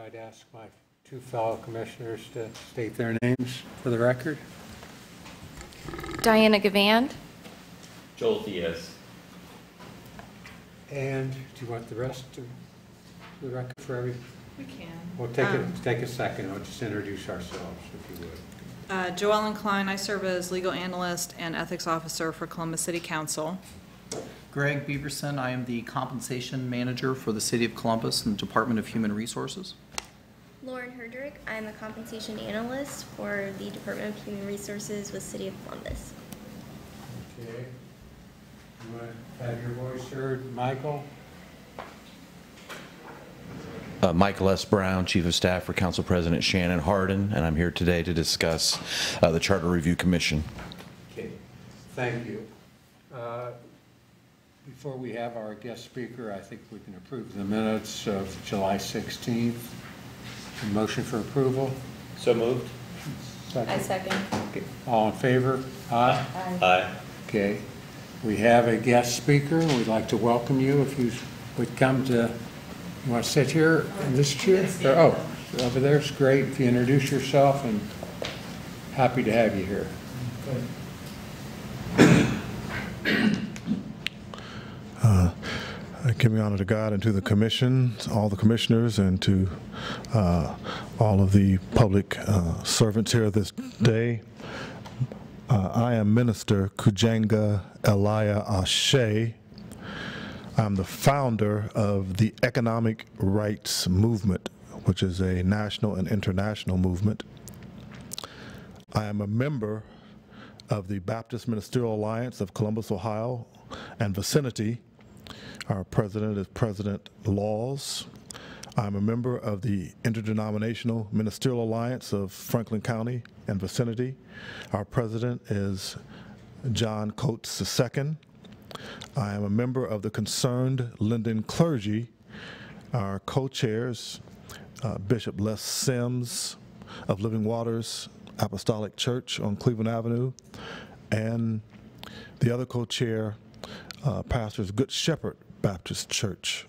I'd ask my two fellow commissioners to state their names for the record. Diana Gavand. Joel Diaz. And do you want the rest to the record for every? We can. We'll take a second. I'll just introduce ourselves, if you would. Joellen Klein, I serve as legal analyst and ethics officer for Columbus City Council. Greg Beaverson, I am the compensation manager for the City of Columbus and the Department of Human Resources. Lauren Herdrick, I'm a compensation analyst for the Department of Human Resources with City of Columbus. Okay. You want to have your voice heard, Michael? Michael S. Brown, Chief of Staff for Council President Shannon Hardin, and I'm here today to discuss the Charter Review Commission. Okay, thank you. Before we have our guest speaker, I think we can approve the minutes of July 16th. A motion for approval? So moved. I second. Okay. All in favor? Aye? Aye. Okay. We have a guest speaker. We'd like to welcome you if you would come to, you want to sit here in this chair? Oh, over there's great. If you introduce yourself, and happy to have you here. I give me honor to God and to the commission, all the commissioners, and to all of the public servants here this day. I am Minister Kujanga Elia Ashe. I'm the founder of the Economic Rights Movement, which is a national and international movement. I am a member of the Baptist Ministerial Alliance of Columbus, Ohio, and vicinity. Our president is President Laws. I'm a member of the Interdenominational Ministerial Alliance of Franklin County and vicinity. Our president is John Coates II. I am a member of the Concerned Linden Clergy. Our co-chairs, Bishop Les Sims of Living Waters Apostolic Church on Cleveland Avenue, and the other co-chair, Pastors Good Shepherd Baptist Church.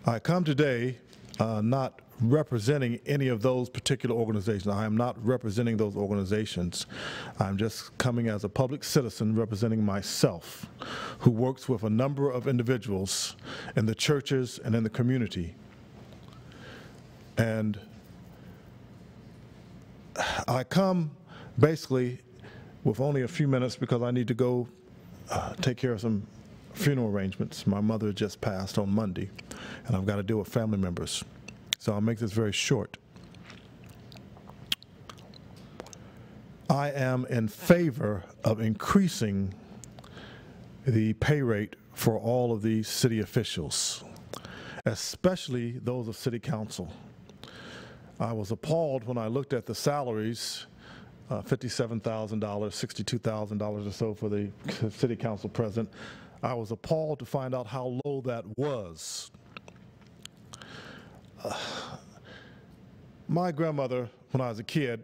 I come today not representing any of those particular organizations. I am not representing those organizations. I'm just coming as a public citizen representing myself, who works with a number of individuals in the churches and in the community. And I come basically with only a few minutes because I need to go take care of some funeral arrangements. My mother just passed on Monday, and I've got to deal with family members. So I'll make this very short. I am in favor of increasing the pay rate for all of these city officials, especially those of city council. I was appalled when I looked at the salaries, $57,000, $62,000 or so for the city council president. I was appalled to find out how low that was. My grandmother, when I was a kid,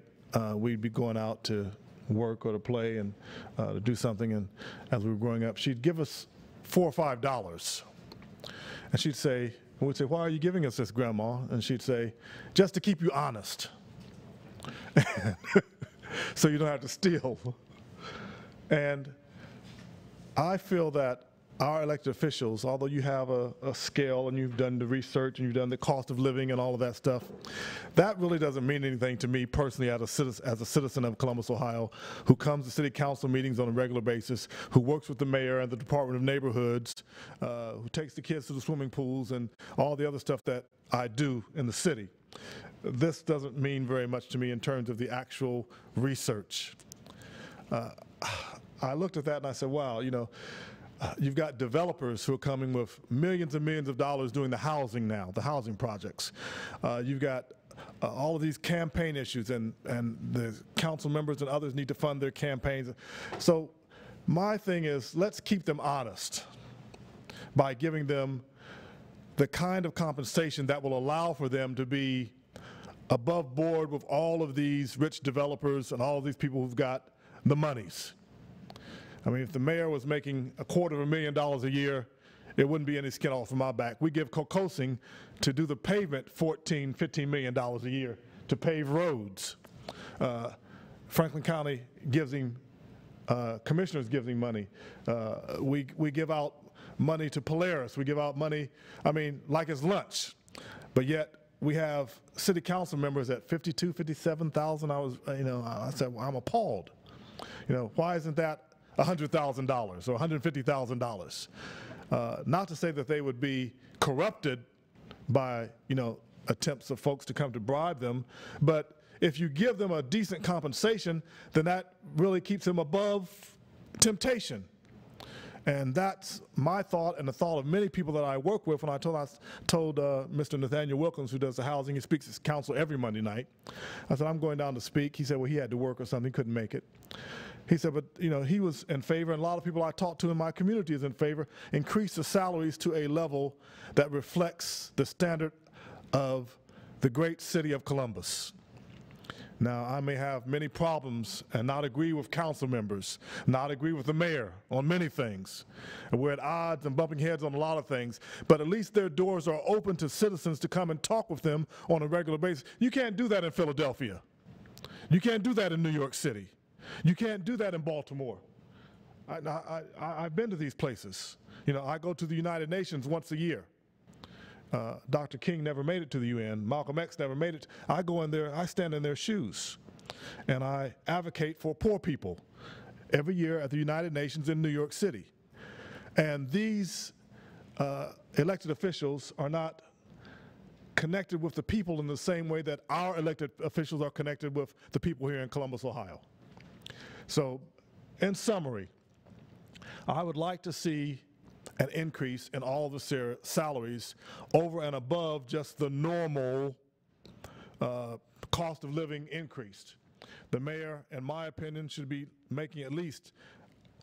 we'd be going out to work or to play and to do something, and as we were growing up, she'd give us $4 or $5. And she'd say, and we'd say, "Why are you giving us this, Grandma?" And she'd say, "Just to keep you honest." So you don't have to steal. And I feel that our elected officials, although you have a scale and you've done the research and you've done the cost of living and all of that stuff, that really doesn't mean anything to me personally as a citizen of Columbus, Ohio, who comes to city council meetings on a regular basis, who works with the mayor and the Department of Neighborhoods, who takes the kids to the swimming pools and all the other stuff that I do in the city. This doesn't mean very much to me in terms of the actual research. I looked at that and I said, wow, you know, you've got developers who are coming with millions and millions of dollars doing the housing now, the housing projects. You've got all of these campaign issues, and the council members and others need to fund their campaigns. So my thing is, let's keep them honest by giving them the kind of compensation that will allow for them to be above board with all of these rich developers and all of these people who've got the monies. I mean, if the mayor was making $250,000 a year, it wouldn't be any skin off of my back. We give Kokosing to do the pavement $15 million a year to pave roads. Franklin County gives him, commissioners gives him money. We give out money to Polaris. We give out money, I mean, like it's lunch. But yet we have city council members at 52, 57,000. I said, well, I'm appalled. Why isn't that $100,000 or $150,000? Not to say that they would be corrupted by, attempts of folks to come to bribe them, but if you give them a decent compensation, then that really keeps them above temptation. And that's my thought and the thought of many people that I work with. When I told Mr. Nathaniel Wilkins, who does the housing, he speaks at council every Monday night. I said, I'm going down to speak. He said, well, he had to work or something, he couldn't make it. He said, but he was in favor, and a lot of people I talked to in my community is in favor, increase the salaries to a level that reflects the standard of the great city of Columbus. Now, I may have many problems and not agree with council members, not agree with the mayor on many things. And we're at odds and bumping heads on a lot of things, but at least their doors are open to citizens to come and talk with them on a regular basis. You can't do that in Philadelphia. You can't do that in New York City. You can't do that in Baltimore. I've been to these places. I go to the United Nations once a year. Dr. King never made it to the UN. Malcolm X never made it. I go in there, I stand in their shoes, and I advocate for poor people every year at the United Nations in New York City. And these elected officials are not connected with the people in the same way that our elected officials are connected with the people here in Columbus, Ohio. So, in summary, I would like to see an increase in all the salaries over and above just the normal cost of living increase. The mayor, in my opinion, should be making at least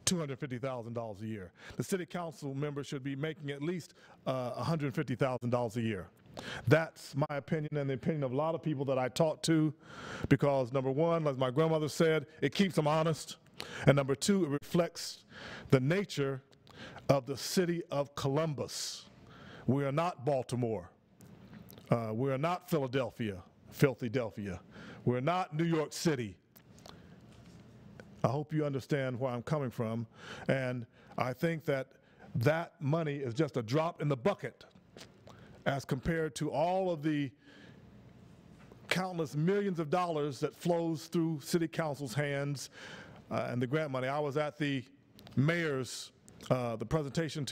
$250,000 a year. The city council members should be making at least $150,000 a year. That's my opinion and the opinion of a lot of people that I talk to, because number one, as my grandmother said, it keeps them honest, and number two, it reflects the nature of the city of Columbus. We are not Baltimore. We are not Philadelphia, Filthydelphia. We're not New York City. I hope you understand where I'm coming from, and I think that that money is just a drop in the bucket as compared to all of the countless millions of dollars that flows through city council's hands and the grant money. I was at the mayor's, the presentation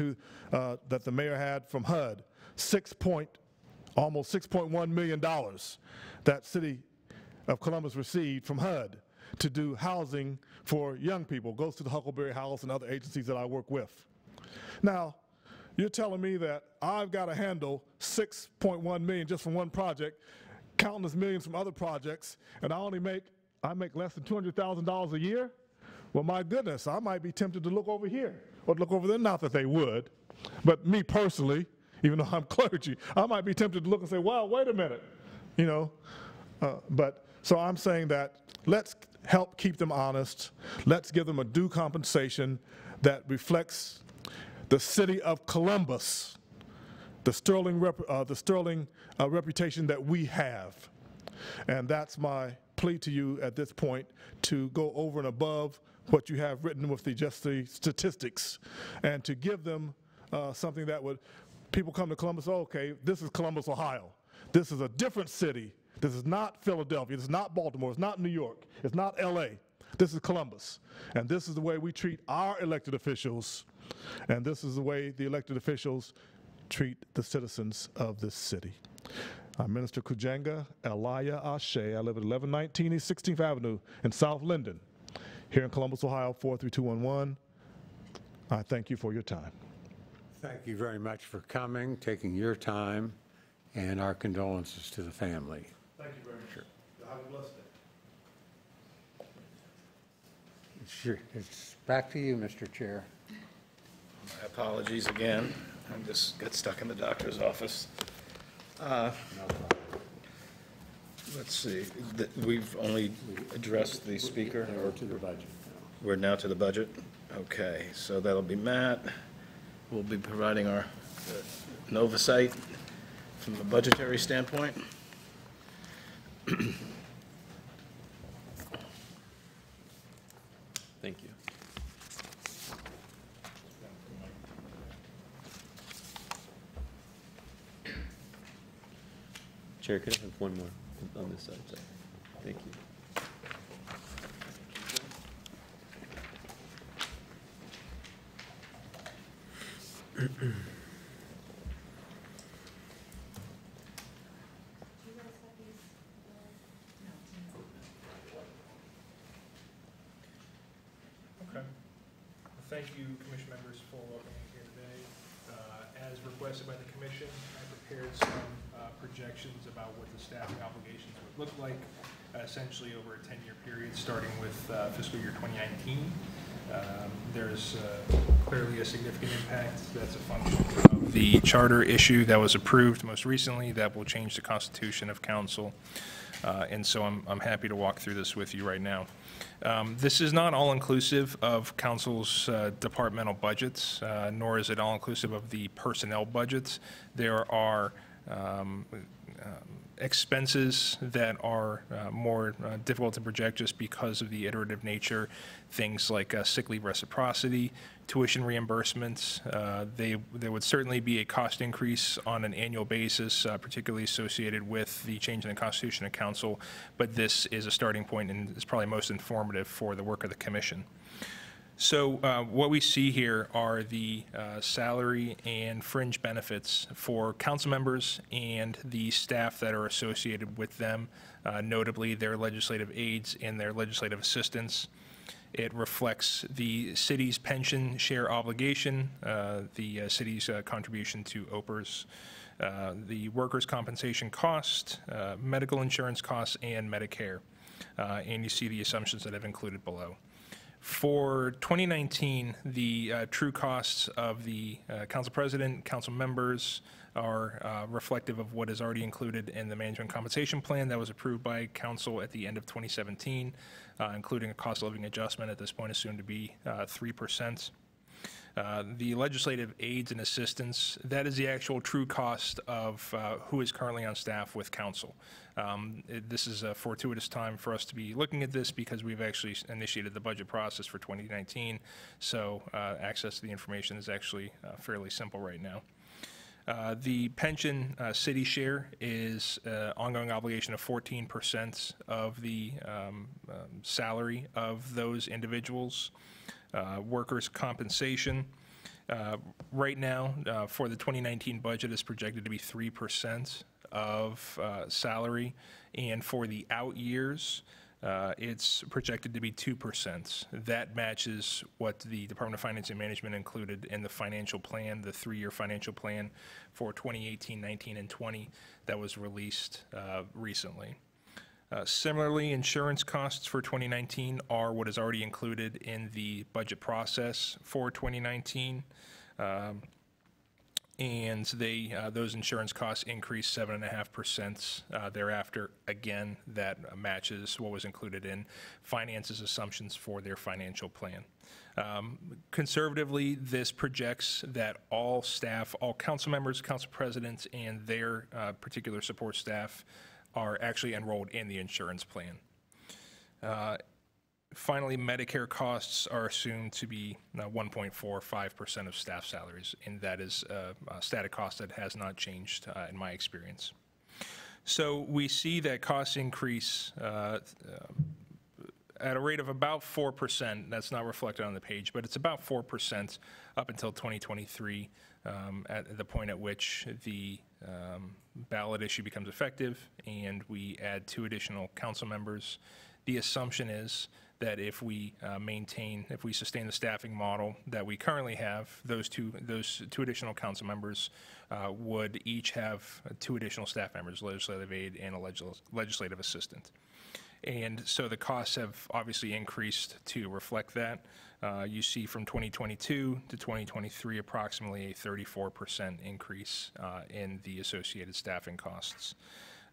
that the mayor had from HUD, almost $6.1 million that city of Columbus received from HUD to do housing for young people. Goes to the Huckleberry House and other agencies that I work with. Now, you're telling me that I've got to handle $6.1 million just from one project, countless millions from other projects, and I make less than $200,000 a year? Well, my goodness, I might be tempted to look over here or look over there. Not that they would, but me personally, even though I'm clergy, I might be tempted to look and say, wow, wait a minute, so I'm saying that let's help keep them honest. Let's give them a due compensation that reflects the city of Columbus, the sterling reputation that we have. And that's my plea to you at this point, to go over and above what you have written with just the statistics, and to give them something that would, people come to Columbus, oh, okay, this is Columbus, Ohio. This is a different city. This is not Philadelphia. This is not Baltimore. It's not New York. It's not LA. This is Columbus. And this is the way we treat our elected officials. And this is the way the elected officials treat the citizens of this city. I'm Minister Kujenga Elia Ashe. I live at 1119 East 16th Avenue in South Linden, here in Columbus, Ohio, 43211. I thank you for your time. Thank you very much for coming, taking your time, and our condolences to the family. Thank you very much. Sure. Have a blessed day. Sure. It's back to you, Mr. Chair. My apologies again. I just got stuck in the doctor's office. No problem. Let's see, we've only addressed the speaker? Or to the budget. We're now to the budget? Okay, so that'll be Matt. we'll be providing an oversight from a budgetary standpoint. Thank you. Chair, could I have one more on this side? Sorry. Thank you. Okay. Well, thank you, commission members, for welcoming me here today. As requested by the commission, I prepared some projections about what the staffing obligations would look like, essentially over a 10-year period, starting with fiscal year 2019. There's clearly a significant impact. That's a function of the charter issue that was approved most recently that will change the constitution of council. And so I'm happy to walk through this with you right now. This is not all-inclusive of council's departmental budgets, nor is it all-inclusive of the personnel budgets. There are expenses that are more difficult to project just because of the iterative nature, things like sick leave reciprocity, tuition reimbursements. There would certainly be a cost increase on an annual basis, particularly associated with the change in the constitution of council, but this is a starting point and is probably most informative for the work of the commission. So what we see here are the salary and fringe benefits for council members and the staff that are associated with them, notably their legislative aides and their legislative assistants. It reflects the city's pension share obligation, the city's contribution to OPERS, the workers' compensation cost, medical insurance costs, and Medicare. And you see the assumptions that I've included below. For 2019, the true costs of the council president, council members are reflective of what is already included in the management compensation plan that was approved by council at the end of 2017, including a cost of living adjustment at this point assumed to be 3%. The legislative aides and assistants, that is the actual true cost of who is currently on staff with council. This is a fortuitous time for us to be looking at this because we've actually initiated the budget process for 2019, so access to the information is actually fairly simple right now. The pension city share is ongoing obligation of 14% of the salary of those individuals. Workers' compensation, right now, for the 2019 budget is projected to be 3% of salary, and for the out years, it's projected to be 2%. That matches what the Department of Finance and Management included in the financial plan, the 3-year financial plan for 2018, 19, and 20 that was released recently. Similarly, insurance costs for 2019 are what is already included in the budget process for 2019. And those insurance costs increased 7.5% thereafter. Again, that matches what was included in finance's assumptions for their financial plan. Conservatively, this projects that all staff, all council members, council presidents, and their particular support staff are actually enrolled in the insurance plan. Finally, Medicare costs are assumed to be 1.45% of staff salaries, and that is a static cost that has not changed in my experience. So we see that costs increase at a rate of about 4%. That's not reflected on the page, but it's about 4% up until 2023, at the point at which the ballot issue becomes effective and we add 2 additional council members. The assumption is that if we if we sustain the staffing model that we currently have, those two additional council members would each have 2 additional staff members, legislative aide and a legislative assistant. And so the costs have obviously increased to reflect that. You see from 2022 to 2023 approximately a 34% increase in the associated staffing costs.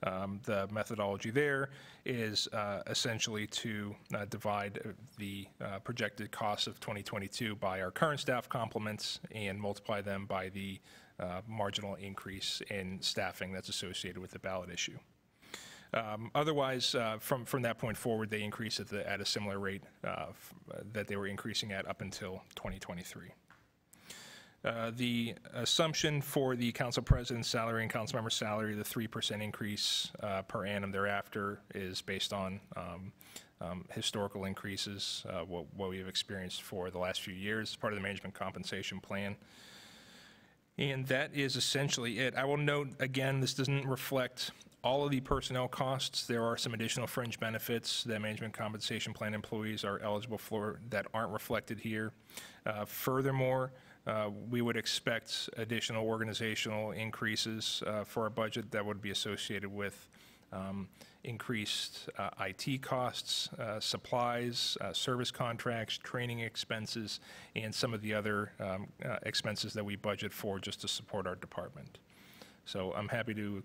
The methodology there is essentially to divide the projected costs of 2022 by our current staff complements and multiply them by the marginal increase in staffing that's associated with the ballot issue. Otherwise, from that point forward, they increase at a similar rate that they were increasing at up until 2023. The assumption for the council president's salary and council member salary, the 3% increase per annum thereafter, is based on historical increases, what we have experienced for the last few years as part of the management compensation plan. And that is essentially it. I will note, again, this doesn't reflect all of the personnel costs. There are some additional fringe benefits that management compensation plan employees are eligible for that aren't reflected here. Furthermore, we would expect additional organizational increases for our budget that would be associated with increased IT costs, supplies, service contracts, training expenses, and some of the other expenses that we budget for just to support our department. So I'm happy to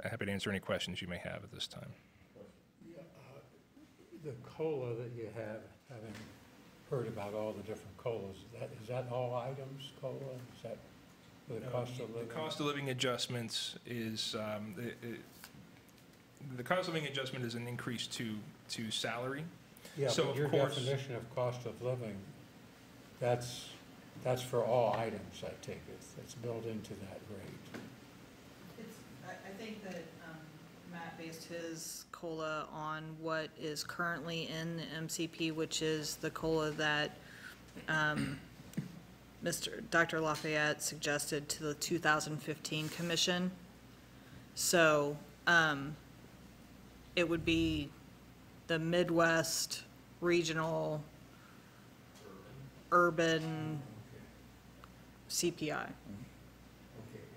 happy to answer any questions you may have at this time. The COLA that you have, having heard about all the different COLAs, is that all items COLA? Is that the cost of living? The cost of living adjustments is the cost of living adjustment is an increase to salary. Yeah, so but of your course, definition of cost of living, that's for all items, I take it. It's built into that rate. I think that Matt based his COLA on what is currently in the MCP, which is the COLA that Dr. Lafayette suggested to the 2015 commission. So it would be the Midwest regional urban CPI. Okay,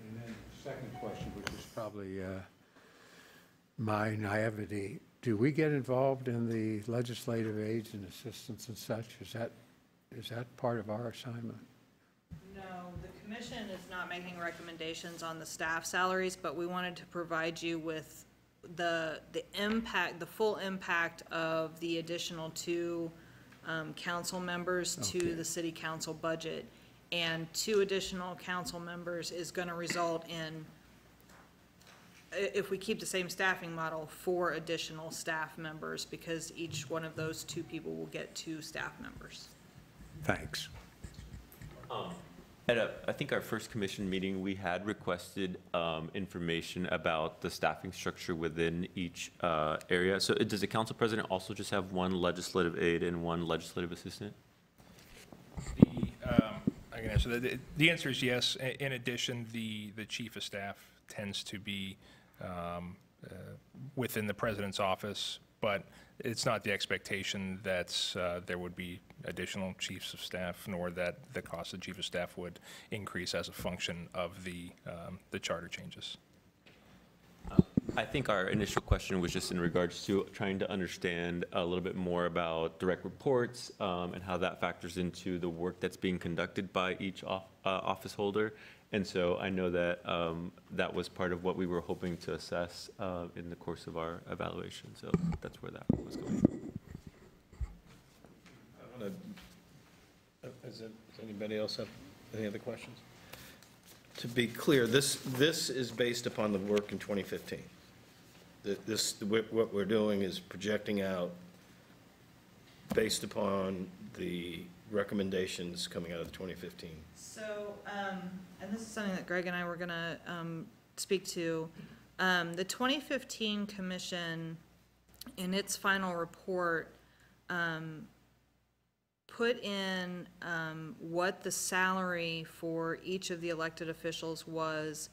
and then the second question, which is probably my naivety, do we get involved in the legislative aids and assistance and such? Is that part of our assignment? No, the commission is not making recommendations on the staff salaries, but we wanted to provide you with the impact, the full impact of the additional 2 council members to the city council budget. And 2 additional council members is going to result in, if we keep the same staffing model, 4 additional staff members, because each one of those 2 people will get 2 staff members. Thanks. I think our first commission meeting, we had requested information about the staffing structure within each area. So does the council president also just have 1 legislative aide and 1 legislative assistant? I can answer that. The answer is yes. In addition, the chief of staff tends to be within the president's office, but it's not the expectation that there would be additional chiefs of staff, nor that the cost of chief of staff would increase as a function of the charter changes. I think our initial question was just in regards to trying to understand a little bit more about direct reports and how that factors into the work that's being conducted by each office holder. And so I know that that was part of what we were hoping to assess in the course of our evaluation. So that's where that was going from. Does anybody else have any other questions? To be clear, this is based upon the work in 2015. What we're doing is projecting out based upon the recommendations coming out of the 2015. So, and this is something that Greg and I were going to speak to. The 2015 commission, in its final report, put in what the salary for each of the elected officials was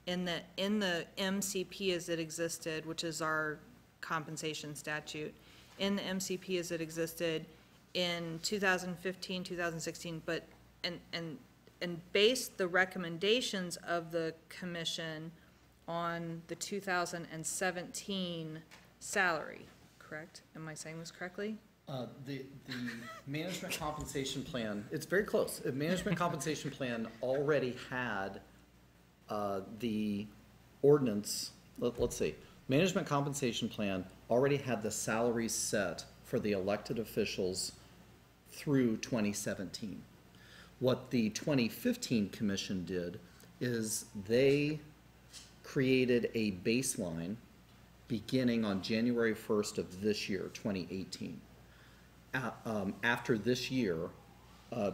in the MCP as it existed, which is our compensation statute, in the MCP as it existed in 2015, 2016, but and based the recommendations of the commission on the 2017 salary, correct? Am I saying this correctly? The management compensation plan, it's very close. The management compensation plan already had the ordinance let's see. Management compensation plan already had the salaries set for the elected officials through 2017. What the 2015 commission did is they created a baseline beginning on January 1st of this year, 2018. After this year,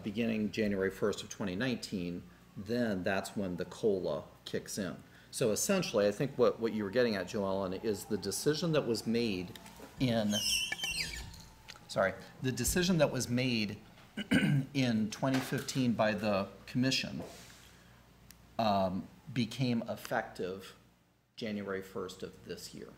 beginning January 1st of 2019, then that's when the COLA kicks in. So essentially, I think what you were getting at, Joellen, is the decision that was made in, the decision that was made in 2015 by the commission became effective January 1st of this year.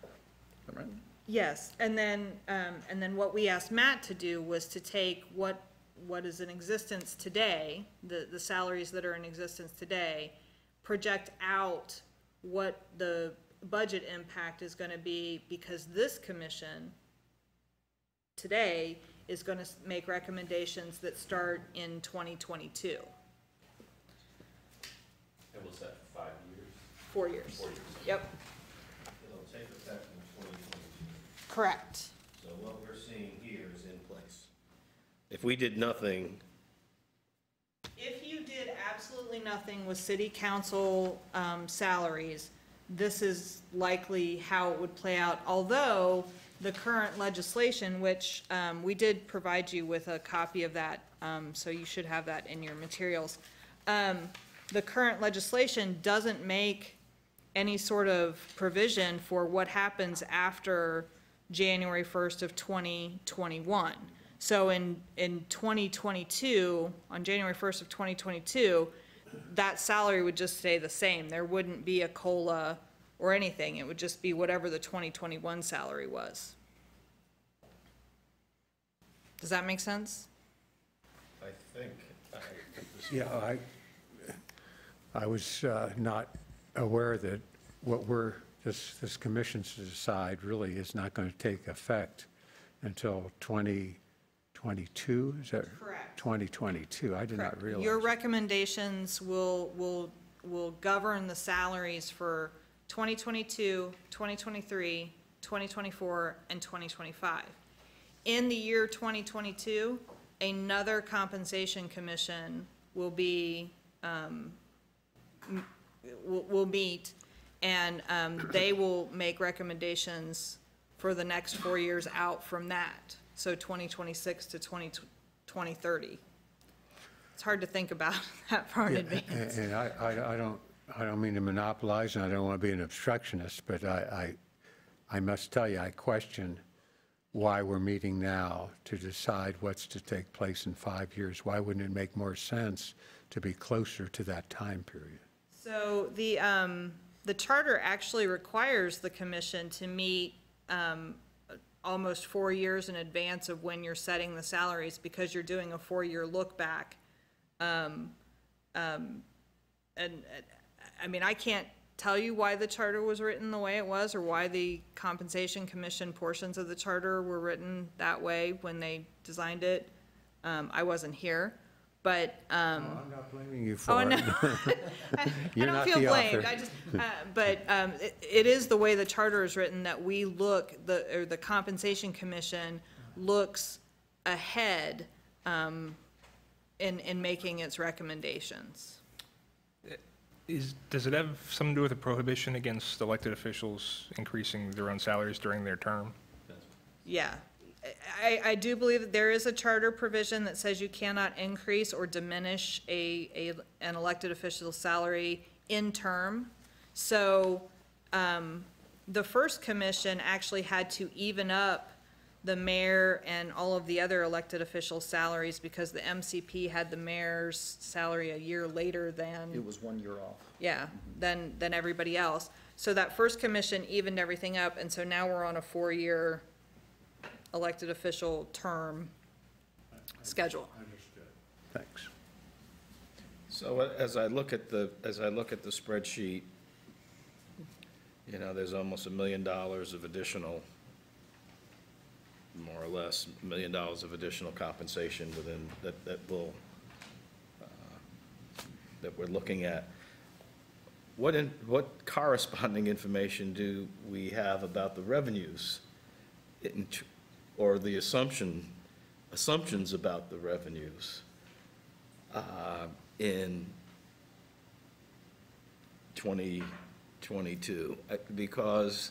Is that right? Yes, and then what we asked Matt to do was to take what is in existence today, the salaries that are in existence today, project out what the budget impact is gonna be, because this commission today is gonna make recommendations that start in 2022. And was that 5 years? 4 years. 4 years. Yep, It'll take effect in 2022. correct. So what we're seeing here is in place. If we did nothing, If you did absolutely nothing with city council salaries, this is likely how it would play out, although the current legislation, which we did provide you with a copy of that, so you should have that in your materials. The current legislation doesn't make any sort of provision for what happens after January 1st of 2021. So in 2022, on January 1st of 2022, that salary would just stay the same. There wouldn't be a COLA or anything. It would just be whatever the 2021 salary was. Does that make sense? I think, Yeah, I was not aware that what this commission's to decide really is not going to take effect until 2022, is that? Correct. 2022, I did not Correct. realize. Your recommendations will govern the salaries for 2022, 2023, 2024, and 2025. In the year 2022, another compensation commission will be, will meet, and they will make recommendations for the next 4 years out from that, so 2026 to 2030. It's hard to think about that far in advance. And I don't mean to monopolize, and I don't want to be an obstructionist, but I must tell you, I question why we're meeting now to decide what's to take place in 5 years. Why wouldn't it make more sense to be closer to that time period? So the charter actually requires the commission to meet almost 4 years in advance of when you're setting the salaries, because you're doing a 4-year look back. And I mean, I can't tell you why the charter was written the way it was, or why the compensation commission portions of the charter were written that way when they designed it. I wasn't here, but I'm not blaming you for oh it. no, I You're don't not feel the blamed. author. I just, but it is the way the charter is written that we look, the compensation commission looks ahead in making its recommendations. Does it have something to do with a prohibition against elected officials increasing their own salaries during their term? Yeah. I do believe that there is a charter provision that says you cannot increase or diminish an elected official's salary in term. So the first commission actually had to even up the mayor and all of the other elected officials' salaries, because the MCP had the mayor's salary a year later than. It was 1 year off. Yeah, than everybody else. So that first commission evened everything up, and so now we're on a 4-year elected official term schedule. Understood. Thanks. so as I look at the spreadsheet, you know, there's almost $1 million of additional, more or less, $1 million of additional compensation within, that we're looking at. what corresponding information do we have about the revenues? Or the assumptions about the revenues in 2022? Because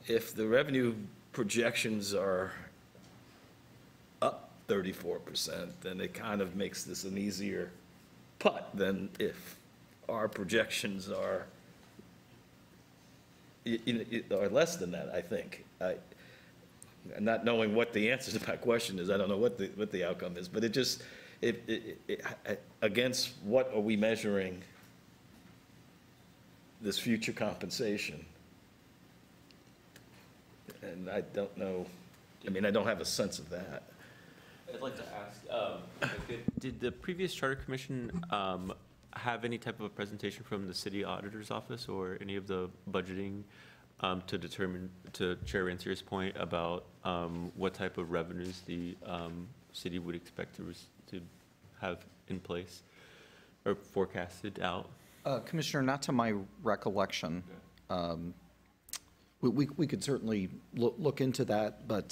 if the revenue projections are up 34%, then it kind of makes this an easier putt than if our projections are less than that, I think. Not knowing what the answer to that question is, I don't know what the outcome is, but against what are we measuring this future compensation? And I don't know, I mean, I don't have a sense of that. I'd like to ask, did the previous Charter Commission have any type of a presentation from the city auditor's office or any of the budgeting to determine, to Chair Rancier's point about what type of revenues the city would expect to have in place or forecasted out? Commissioner, not to my recollection. We could certainly look into that, but,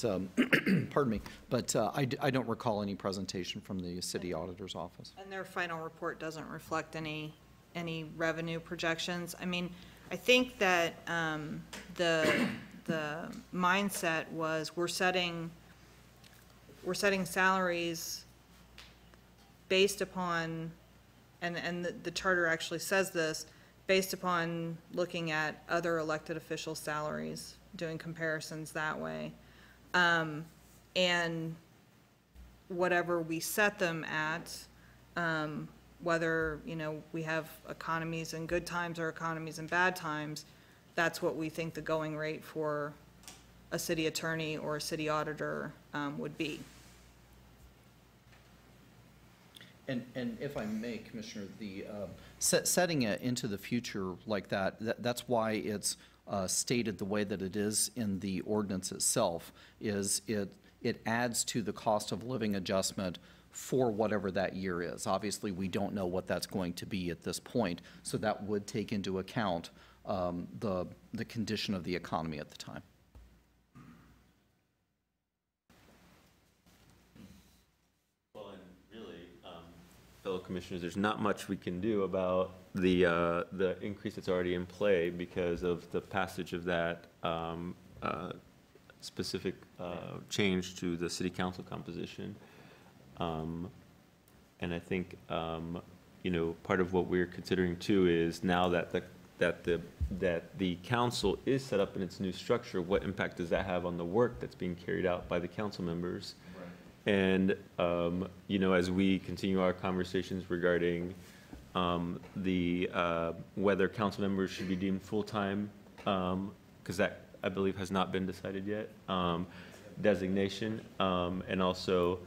pardon me, but I don't recall any presentation from the city auditor's office. And their final report doesn't reflect any revenue projections. I mean, I think that the mindset was we're setting salaries based upon, and the charter actually says this, based upon looking at other elected official salaries, doing comparisons that way. And whatever we set them at, whether, we have economies in good times or economies in bad times, that's what we think the going rate for a city attorney or a city auditor would be. And if I may, Commissioner, the setting it into the future like that's why it's stated the way that it is in the ordinance itself, is it adds to the cost of living adjustment for whatever that year is. Obviously, we don't know what that's going to be at this point, so that would take into account the condition of the economy at the time. Fellow commissioners, there's not much we can do about the increase that's already in play because of the passage of that specific change to the city council composition. And I think part of what we're considering too is now that the council is set up in its new structure, what impact does that have on the work that's being carried out by the council members? And, as we continue our conversations regarding whether council members should be deemed full-time, because that, I believe, has not been decided yet, designation, and also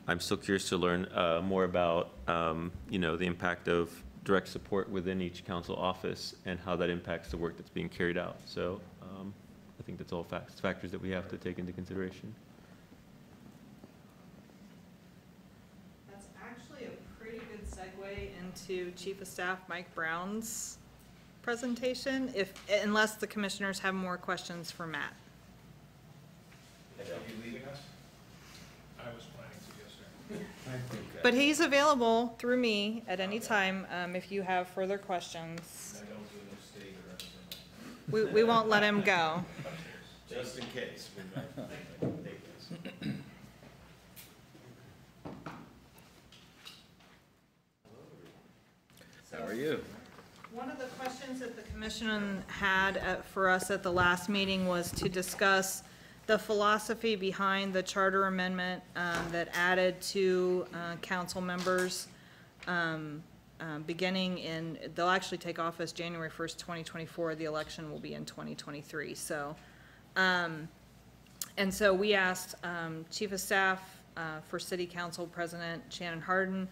I'm still curious to learn more about, the impact of direct support within each council office and how that impacts the work that's being carried out. So I think that's all factors that we have to take into consideration. Into Chief of Staff Mike Brown's presentation, unless the commissioners have more questions for Matt. Are you leaving us? I was planning to, yes, sir. Okay. But he's available through me at any time if you have further questions. I don't do no state or anything. We won't let him go. Just in case. We might take this. How are you? One of the questions that the commission had for us at the last meeting was to discuss the philosophy behind the charter amendment that added to council members beginning they'll actually take office January 1st, 2024. The election will be in 2023. So, and so we asked Chief of Staff for City Council President Shannon Hardin,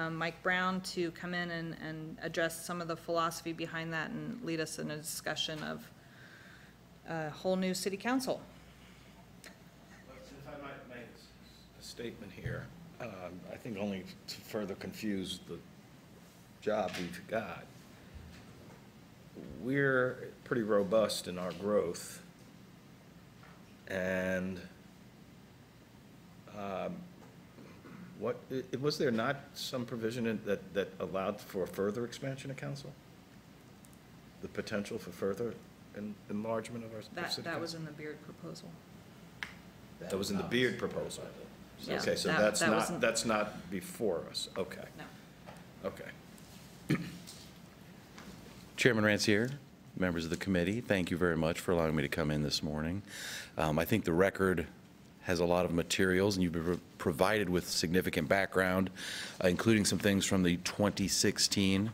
Mike Brown to come in and address some of the philosophy behind that and lead us in a discussion of a whole new city council. If I might make a statement here, I think only to further confuse the job we've got. we're pretty robust in our growth. And was there not some provision that allowed for further expansion of council? The potential for further enlargement of our city council? That was in the Beard proposal. That was in the Beard proposal? Yeah, Okay, so that's not before us, okay. No. Okay. Chairman Rancière, members of the committee, thank you very much for allowing me to come in this morning. I think the record has a lot of materials, and you've been provided with significant background, including some things from the 2016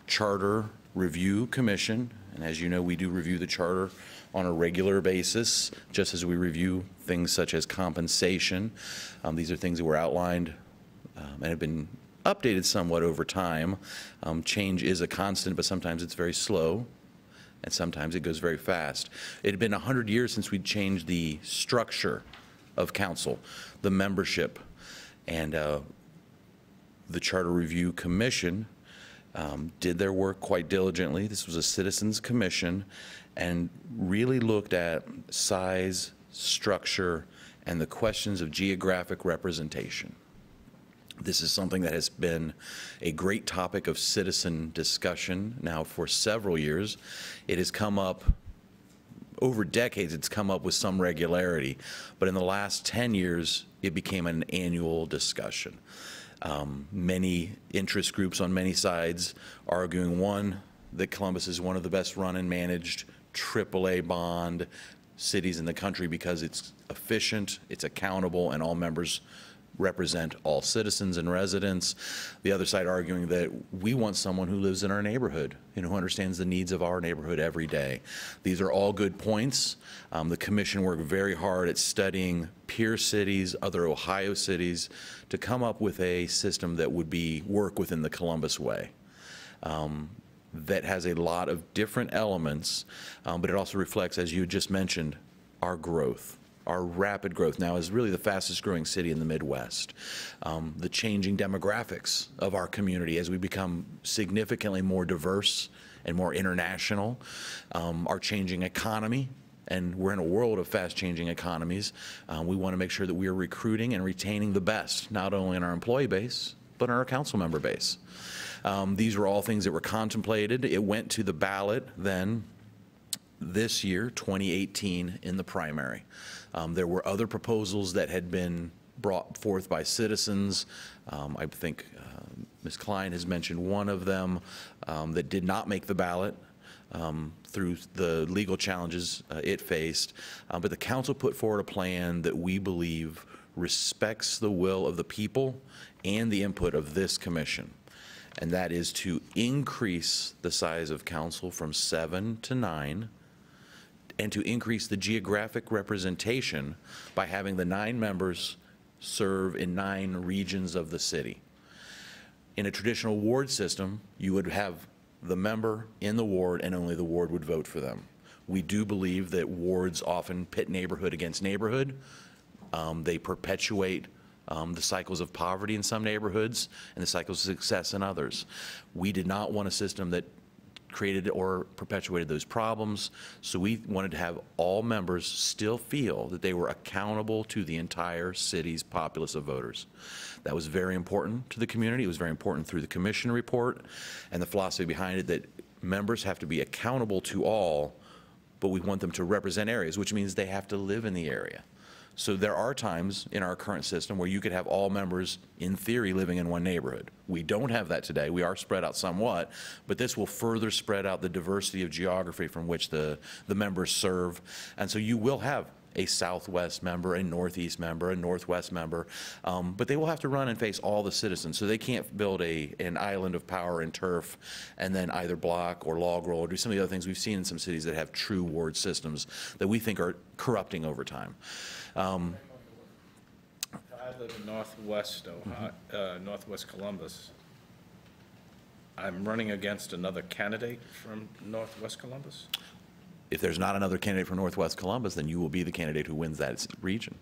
Charter Review Commission. And as you know, we do review the charter on a regular basis, just as we review things such as compensation. These are things that were outlined and have been updated somewhat over time. Change is a constant, but sometimes it's very slow, and sometimes it goes very fast. It had been 100 years since we'd changed the structure of council, the membership, and the Charter Review Commission did their work quite diligently. This was a citizens commission and really looked at size, structure, and the questions of geographic representation. This is something that has been a great topic of citizen discussion now for several years. It has come up over decades, it's come up with some regularity, but in the last 10 years, it became an annual discussion. Many interest groups on many sides arguing, one, that Columbus is one of the best run and managed AAA bond cities in the country because it's efficient, it's accountable, and all members represent all citizens and residents. The other side arguing that we want someone who lives in our neighborhood, who understands the needs of our neighborhood every day. These are all good points. The commission worked very hard at studying peer cities, other Ohio cities, to come up with a system that would work within the Columbus way. That has a lot of different elements, but it also reflects, as you just mentioned, our growth. Our rapid growth now is really the fastest growing city in the Midwest. The changing demographics of our community as we become significantly more diverse and more international. Our changing economy, and we're in a world of fast changing economies. We want to make sure that we are recruiting and retaining the best, not only in our employee base, but in our council member base. These were all things that were contemplated. It went to the ballot then this year, 2018, in the primary. There were other proposals that had been brought forth by citizens. I think Ms. Klein has mentioned one of them that did not make the ballot through the legal challenges it faced. But the council put forward a plan that we believe respects the will of the people and the input of this commission. And that is to increase the size of council from 7 to 9, and to increase the geographic representation by having the 9 members serve in 9 regions of the city. In a traditional ward system, you would have the member in the ward and only the ward would vote for them. We do believe that wards often pit neighborhood against neighborhood. They perpetuate the cycles of poverty in some neighborhoods and the cycles of success in others. We did not want a system that created or perpetuated those problems, so we wanted to have all members still feel that they were accountable to the entire city's populace of voters. That was very important to the community. It was very important through the commission report and the philosophy behind it that members have to be accountable to all, but we want them to represent areas, which means they have to live in the area. So there are times in our current system where you could have all members, in theory, living in one neighborhood. We don't have that today. We are spread out somewhat, but this will further spread out the diversity of geography from which the members serve. And so you will have a Southwest member, a Northeast member, a Northwest member, but they will have to run and face all the citizens. So they can't build an island of power and turf and then either block or log roll or do some of the other things we've seen in some cities that have true ward systems that we think are corrupting over time. I live in Northwest Ohio, Northwest Columbus. I'm running against another candidate from Northwest Columbus? If there's not another candidate from Northwest Columbus, then you will be the candidate who wins that region.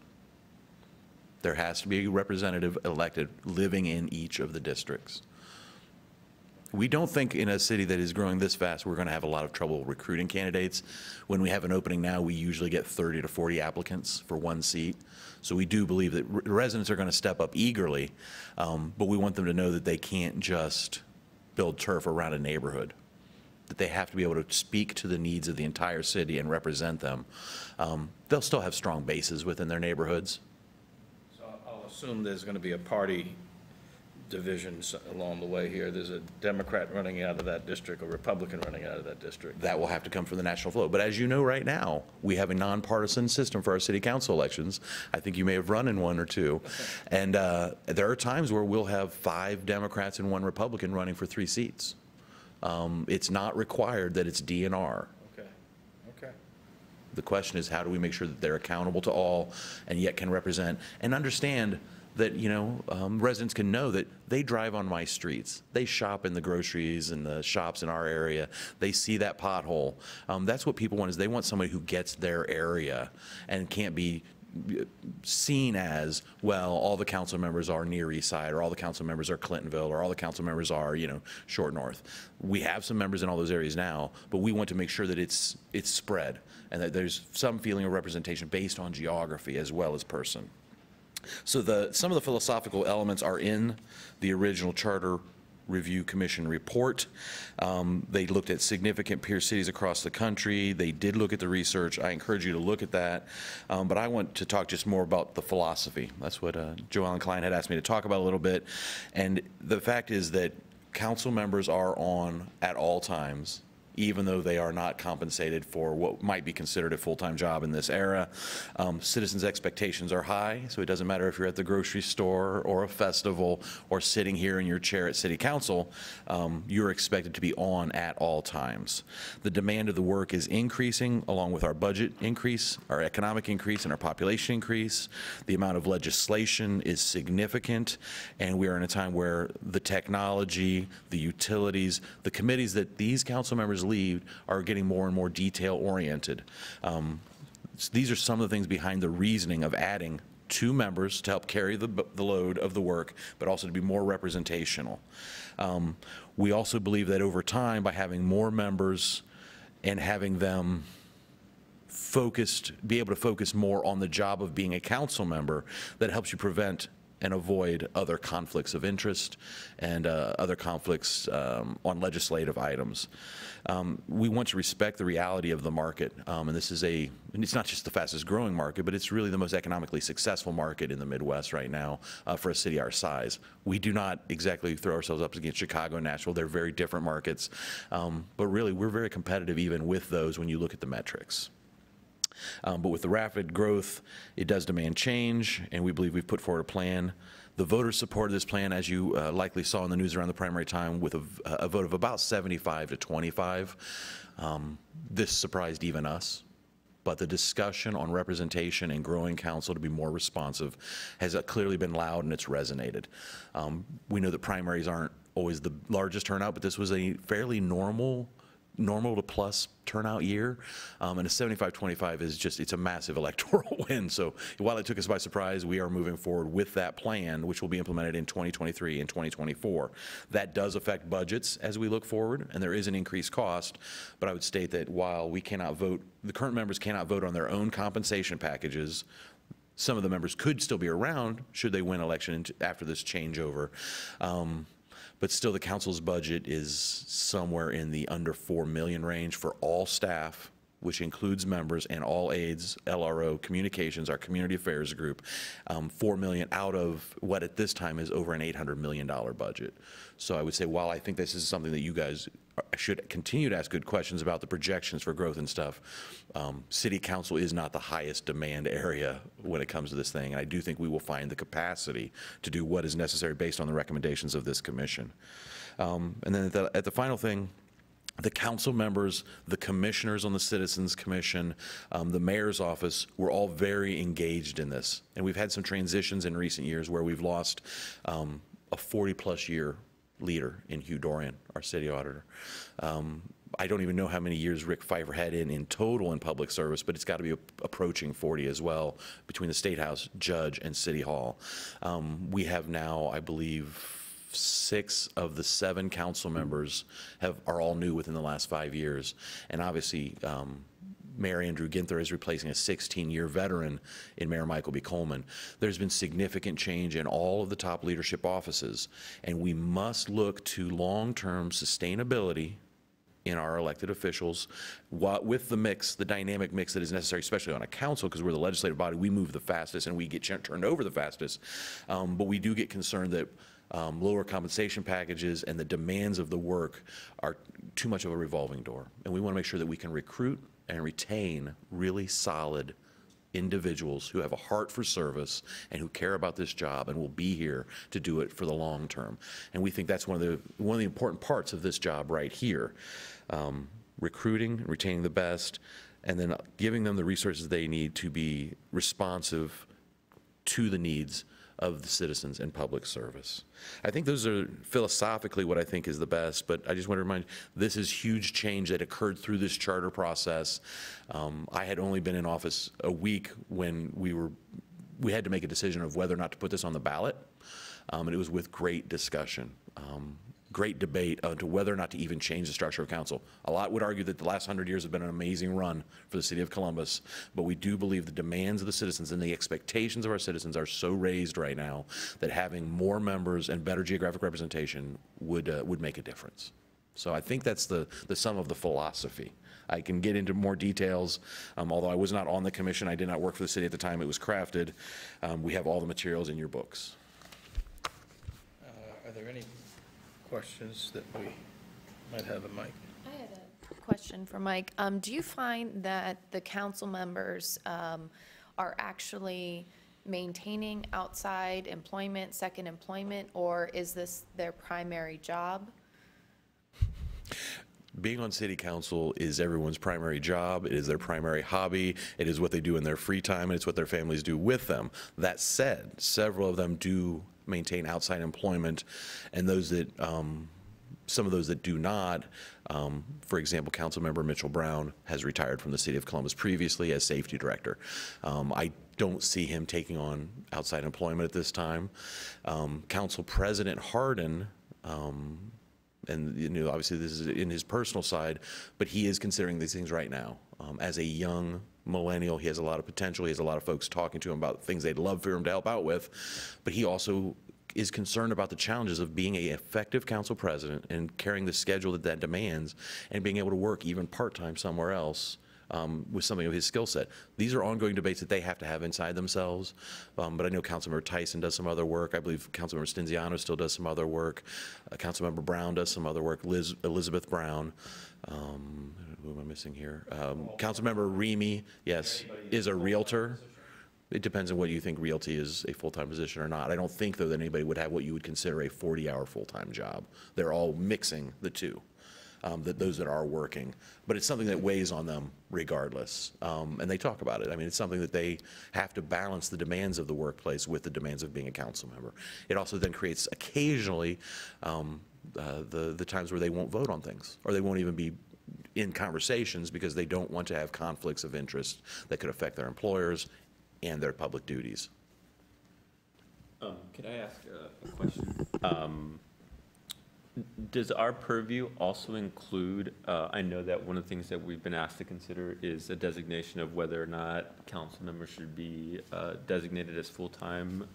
There has to be a representative elected living in each of the districts. We don't think in a city that is growing this fast, we're going to have a lot of trouble recruiting candidates. When we have an opening now, we usually get 30 to 40 applicants for one seat. So we do believe that residents are going to step up eagerly, but we want them to know that they can't just build turf around a neighborhood, that they have to be able to speak to the needs of the entire city and represent them. They'll still have strong bases within their neighborhoods. So I'll assume there's going to be a party divisions along the way here. There's a Democrat running out of that district, a Republican running out of that district. That will have to come from the national flow. But as you know right now, we have a nonpartisan system for our city council elections. I think you may have run in one or two. And there are times where we'll have 5 Democrats and 1 Republican running for 3 seats. It's not required that it's DNR. Okay, okay. The question is, how do we make sure that they're accountable to all and yet can represent and understand that, you know, residents can know that they drive on my streets. They shop in the groceries and the shops in our area. They see that pothole. That's what people want, is they want somebody who gets their area and can't be seen as, well, all the council members are near East Side, or all the council members are Clintonville, or all the council members are, you know, Short North. We have some members in all those areas now, but we want to make sure that it's spread and that there's some feeling of representation based on geography as well as person. So some of the philosophical elements are in the original Charter Review Commission report. They looked at significant peer cities across the country. They did look at the research. I encourage you to look at that. But I want to talk just more about the philosophy. That's what Joe Allen Klein had asked me to talk about a little bit. And the fact is that council members are on at all times, even though they are not compensated for what might be considered a full-time job in this era. Citizens' expectations are high, so it doesn't matter if you're at the grocery store or a festival or sitting here in your chair at City Council, you're expected to be on at all times. The demand of the work is increasing along with our budget increase, our economic increase, and our population increase. The amount of legislation is significant, and we are in a time where the technology, the utilities, the committees that these council members lead are getting more and more detail-oriented. These are some of the things behind the reasoning of adding 2 members to help carry the load of the work, but also to be more representational. We also believe that over time, by having more members and having them be able to focus more on the job of being a council member, that helps you prevent and avoid other conflicts of interest and other conflicts on legislative items. We want to respect the reality of the market, and it's not just the fastest growing market, but it's really the most economically successful market in the Midwest right now for a city our size. We do not exactly throw ourselves up against Chicago and Nashville. They're very different markets, but really we're very competitive even with those when you look at the metrics. But with the rapid growth, it does demand change, and we believe we've put forward a plan. The voters supported this plan, as you likely saw in the news around the primary time, with a vote of about 75 to 25. This surprised even us. But the discussion on representation and growing council to be more responsive has clearly been loud, and it's resonated. We know that primaries aren't always the largest turnout, but this was a fairly normal to plus turnout year, and a 75-25 is just, it's a massive electoral win. So while it took us by surprise, we are moving forward with that plan, which will be implemented in 2023 and 2024. That does affect budgets as we look forward, and there is an increased cost, but I would state that while we cannot vote, the current members cannot vote on their own compensation packages, some of the members could still be around should they win election after this changeover. But still, the council's budget is somewhere in the under $4 million range for all staff, which includes members and all aides, LRO, communications, our community affairs group, $4 million out of what at this time is over an $800 million budget. So I would say, while I think this is something that you guys should continue to ask good questions about the projections for growth and stuff, City Council is not the highest demand area when it comes to this thing. And I do think we will find the capacity to do what is necessary based on the recommendations of this commission. And then at the final thing, the council members, the commissioners on the Citizens Commission, the mayor's office, were all very engaged in this. And we've had some transitions in recent years where we've lost a 40-plus year leader in Hugh Dorian, our city auditor. I don't even know how many years Rick Pfeiffer had in total in public service, but it's got to be approaching 40 as well between the State House, Judge, and City Hall. We have now, I believe, 6 of the 7 council members are all new within the last 5 years. And obviously, Mayor Andrew Ginther is replacing a 16-year veteran in Mayor Michael B. Coleman. There's been significant change in all of the top leadership offices, and we must look to long-term sustainability in our elected officials with the mix, the dynamic mix that is necessary, especially on a council, because we're the legislative body, we move the fastest and we get turned over the fastest. But we do get concerned that lower compensation packages and the demands of the work are too much of a revolving door. And we want to make sure that we can recruit and retain really solid individuals who have a heart for service and who care about this job and will be here to do it for the long term. And we think that's one of the important parts of this job right here. Recruiting, retaining the best, and then giving them the resources they need to be responsive to the needs of the citizens and public service. I think those are philosophically what I think is the best, but I just want to remind you, this is huge change that occurred through this charter process. I had only been in office a week when we had to make a decision of whether or not to put this on the ballot, and it was with great discussion. Great debate to whether or not to even change the structure of council. A lot would argue that the last 100 years have been an amazing run for the city of Columbus, but we do believe the demands of the citizens and the expectations of our citizens are so raised right now that having more members and better geographic representation would make a difference. So I think that's the sum of the philosophy. I can get into more details, although I was not on the commission. I did not work for the city at the time it was crafted. We have all the materials in your books. Are there any questions that we might have of Mike? I had a question for Mike. Do you find that the council members are actually maintaining outside employment, second employment, or is this their primary job? Being on city council is everyone's primary job. It is their primary hobby. It is what they do in their free time, and it's what their families do with them. That said, several of them do maintain outside employment, and those that some of those that do not, for example, Councilmember Mitchell Brown has retired from the city of Columbus previously as safety director. I don't see him taking on outside employment at this time. Council President Hardin, and you know, obviously this is in his personal side, but he is considering these things right now. As a young millennial, he has a lot of potential. He has a lot of folks talking to him about things they'd love for him to help out with, but he also is concerned about the challenges of being an effective council president and carrying the schedule that demands and being able to work even part-time somewhere else with something of his skill set. These are ongoing debates that they have to have inside themselves, but I know Councilmember Tyson does some other work. I believe Councilmember Stinziano still does some other work. Councilmember Brown does some other work. Elizabeth Brown. Who am I missing here? Councilmember Remy, yes, is a realtor. It depends on what you think realty is a full-time position or not. I don't think, though, that anybody would have what you would consider a 40-hour full-time job. They're all mixing the two, those that are working. But it's something that weighs on them regardless, and they talk about it. I mean, it's something that they have to balance the demands of the workplace with the demands of being a council member. It also then creates occasionally the times where they won't vote on things, or they won't even be in conversations because they don't want to have conflicts of interest that could affect their employers and their public duties. Could I ask a question? Does our purview also include, I know that one of the things that we've been asked to consider is a designation of whether or not council members should be designated as full-time.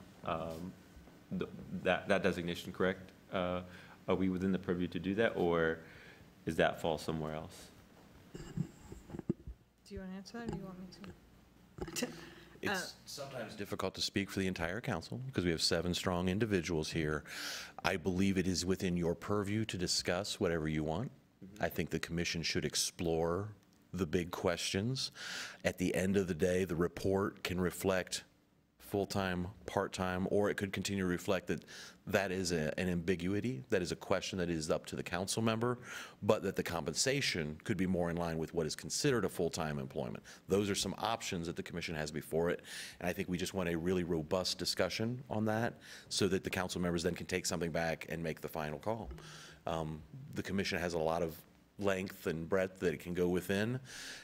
That designation correct? Are we within the purview to do that, or does that fall somewhere else? Do you want to answer that, or do you want me to? It's sometimes difficult to speak for the entire council because we have 7 strong individuals here. I believe it is within your purview to discuss whatever you want. I think the commission should explore the big questions. At the end of the day, the report can reflect full-time, part-time, or it could continue to reflect that that is an ambiguity, that is a question that is up to the council member, but that the compensation could be more in line with what is considered a full-time employment. Those are some options that the commission has before it, and I think we just want a really robust discussion on that so that the council members then can take something back and make the final call. The commission has a lot of length and breadth that it can go within.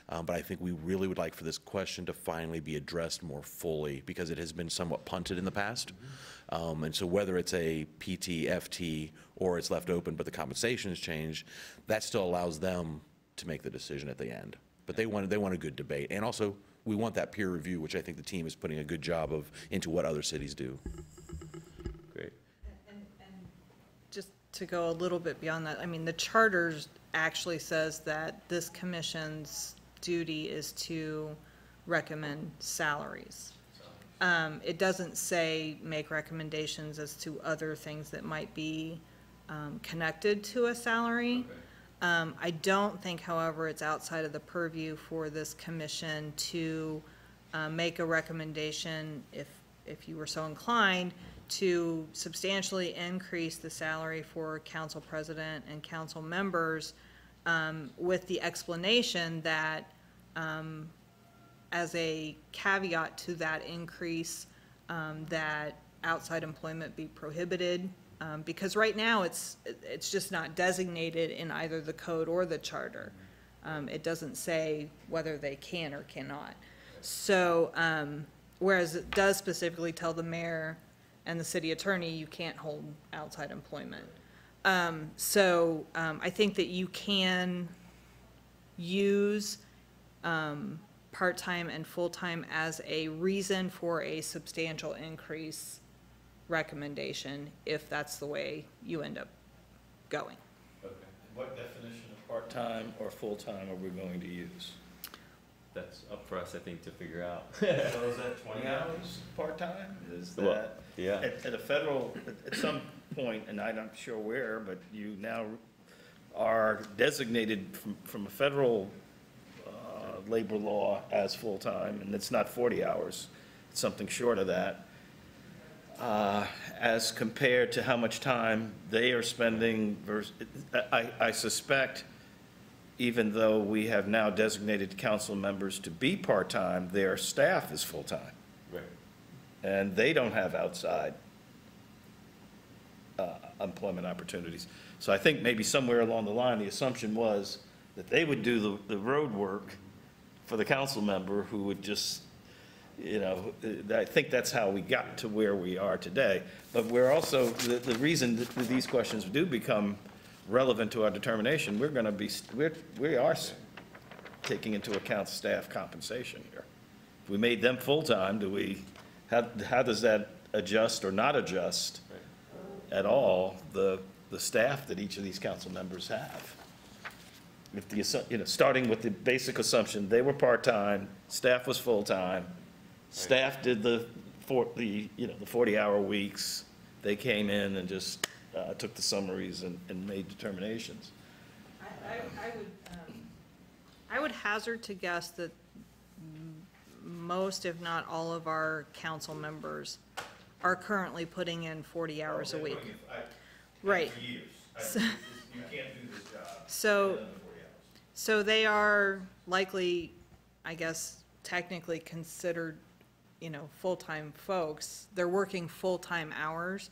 But I think we really would like for this question to finally be addressed more fully because it has been somewhat punted in the past. And so whether it's a PT, FT, or it's left open, but the compensation has changed, that still allows them to make the decision at the end. But they want a good debate. And also, we want that peer review, which I think the team is putting a good job of into what other cities do. Great. And just to go a little bit beyond that, I mean, the charters actually says that this commission's duty is to recommend salaries. It doesn't say make recommendations as to other things that might be connected to a salary. I don't think, however, it's outside of the purview for this commission to make a recommendation, if you were so inclined, to substantially increase the salary for council president and council members, with the explanation that as a caveat to that increase, that outside employment be prohibited. Because right now it's just not designated in either the code or the charter. It doesn't say whether they can or cannot. So, whereas it does specifically tell the mayor and the city attorney you can't hold outside employment. I think that you can use part-time and full-time as a reason for a substantial increase recommendation if that's the way you end up going. Okay. What definition of part-time or full-time are we going to use? That's up for us, I think, to figure out. So is that 20 hours part-time? Is that? Well, yeah. At a federal, at some point, and I'm not sure where, but you now are designated from a federal labor law as full-time, and it's not 40 hours. It's something short of that. As compared to how much time they are spending versus, I suspect, even though we have now designated council members to be part-time, their staff is full-time. Right. And they don't have outside employment opportunities. So I think maybe somewhere along the line, the assumption was that they would do the road work for the council member who would just, I think that's how we got to where we are today. But we're also, the reason that these questions do become relevant to our determination, we are taking into account staff compensation here. If we made them full-time, how does that adjust or not adjust at all the staff that each of these council members have? If starting with the basic assumption, they were part-time, staff was full-time, staff did the 40-hour weeks. They came in and just took the summaries and made determinations. I would hazard to guess that most, if not all, of our council members are currently putting in 40 hours a week. Right. For years. So- You can't do this job. So they are likely, I guess, technically considered, full-time folks. They're working full-time hours.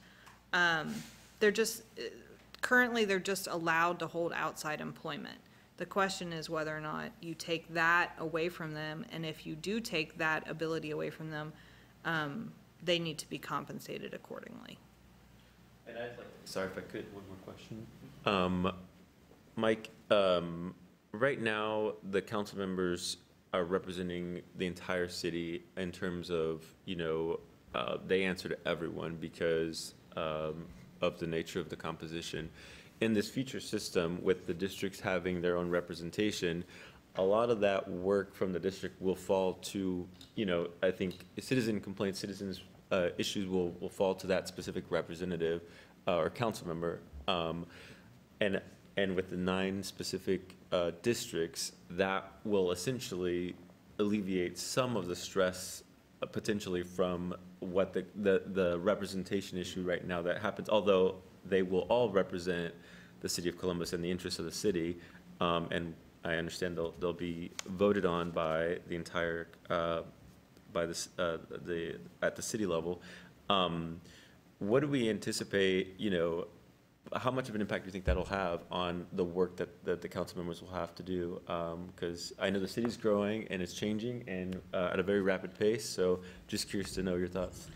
Currently they're just allowed to hold outside employment. The question is whether or not you take that away from them, and if you do take that ability away from them, they need to be compensated accordingly. And I'd like, sorry if I could, one more question. Mike, right now, the council members are representing the entire city in terms of, they answer to everyone because of the nature of the composition. In this future system, with the districts having their own representation, a lot of that work from the district will fall to, I think citizen complaints, citizens' issues will fall to that specific representative or council member. And with the 9 specific districts, that will essentially alleviate some of the stress potentially from what the representation issue right now that happens, although they will all represent the city of Columbus and the interests of the city. And I understand they'll be voted on by the entire, at the city level. What do we anticipate, how much of an impact do you think that'll have on the work that the council members will have to do? Because I know the city's growing and it's changing and at a very rapid pace, so just curious to know your thoughts.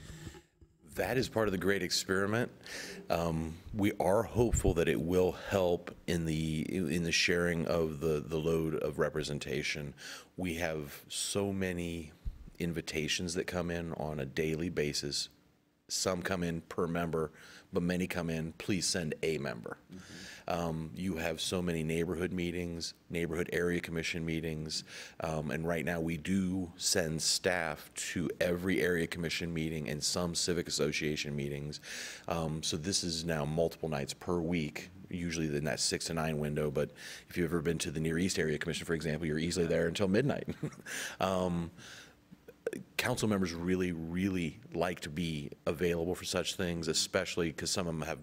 That is part of the great experiment. We are hopeful that it will help in the sharing of the load of representation. We have so many invitations that come in on a daily basis. Some come in per member, but many come in, please send a member. You have so many neighborhood meetings, neighborhood area commission meetings, and right now we do send staff to every area commission meeting and some civic association meetings. So this is now multiple nights per week, usually in that 6 to 9 window, but if you've ever been to the Near East Area Commission, for example, you're easily there until midnight. Council members really, really like to be available for such things, especially because some of them have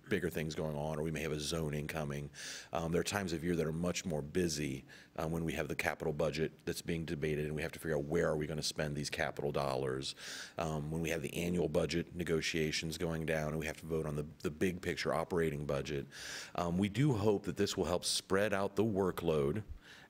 bigger things going on, or we may have a zoning coming. There are times of year that are much more busy when we have the capital budget that's being debated and we have to figure out where are we going to spend these capital dollars. When we have the annual budget negotiations going down and we have to vote on the big picture operating budget. We do hope that this will help spread out the workload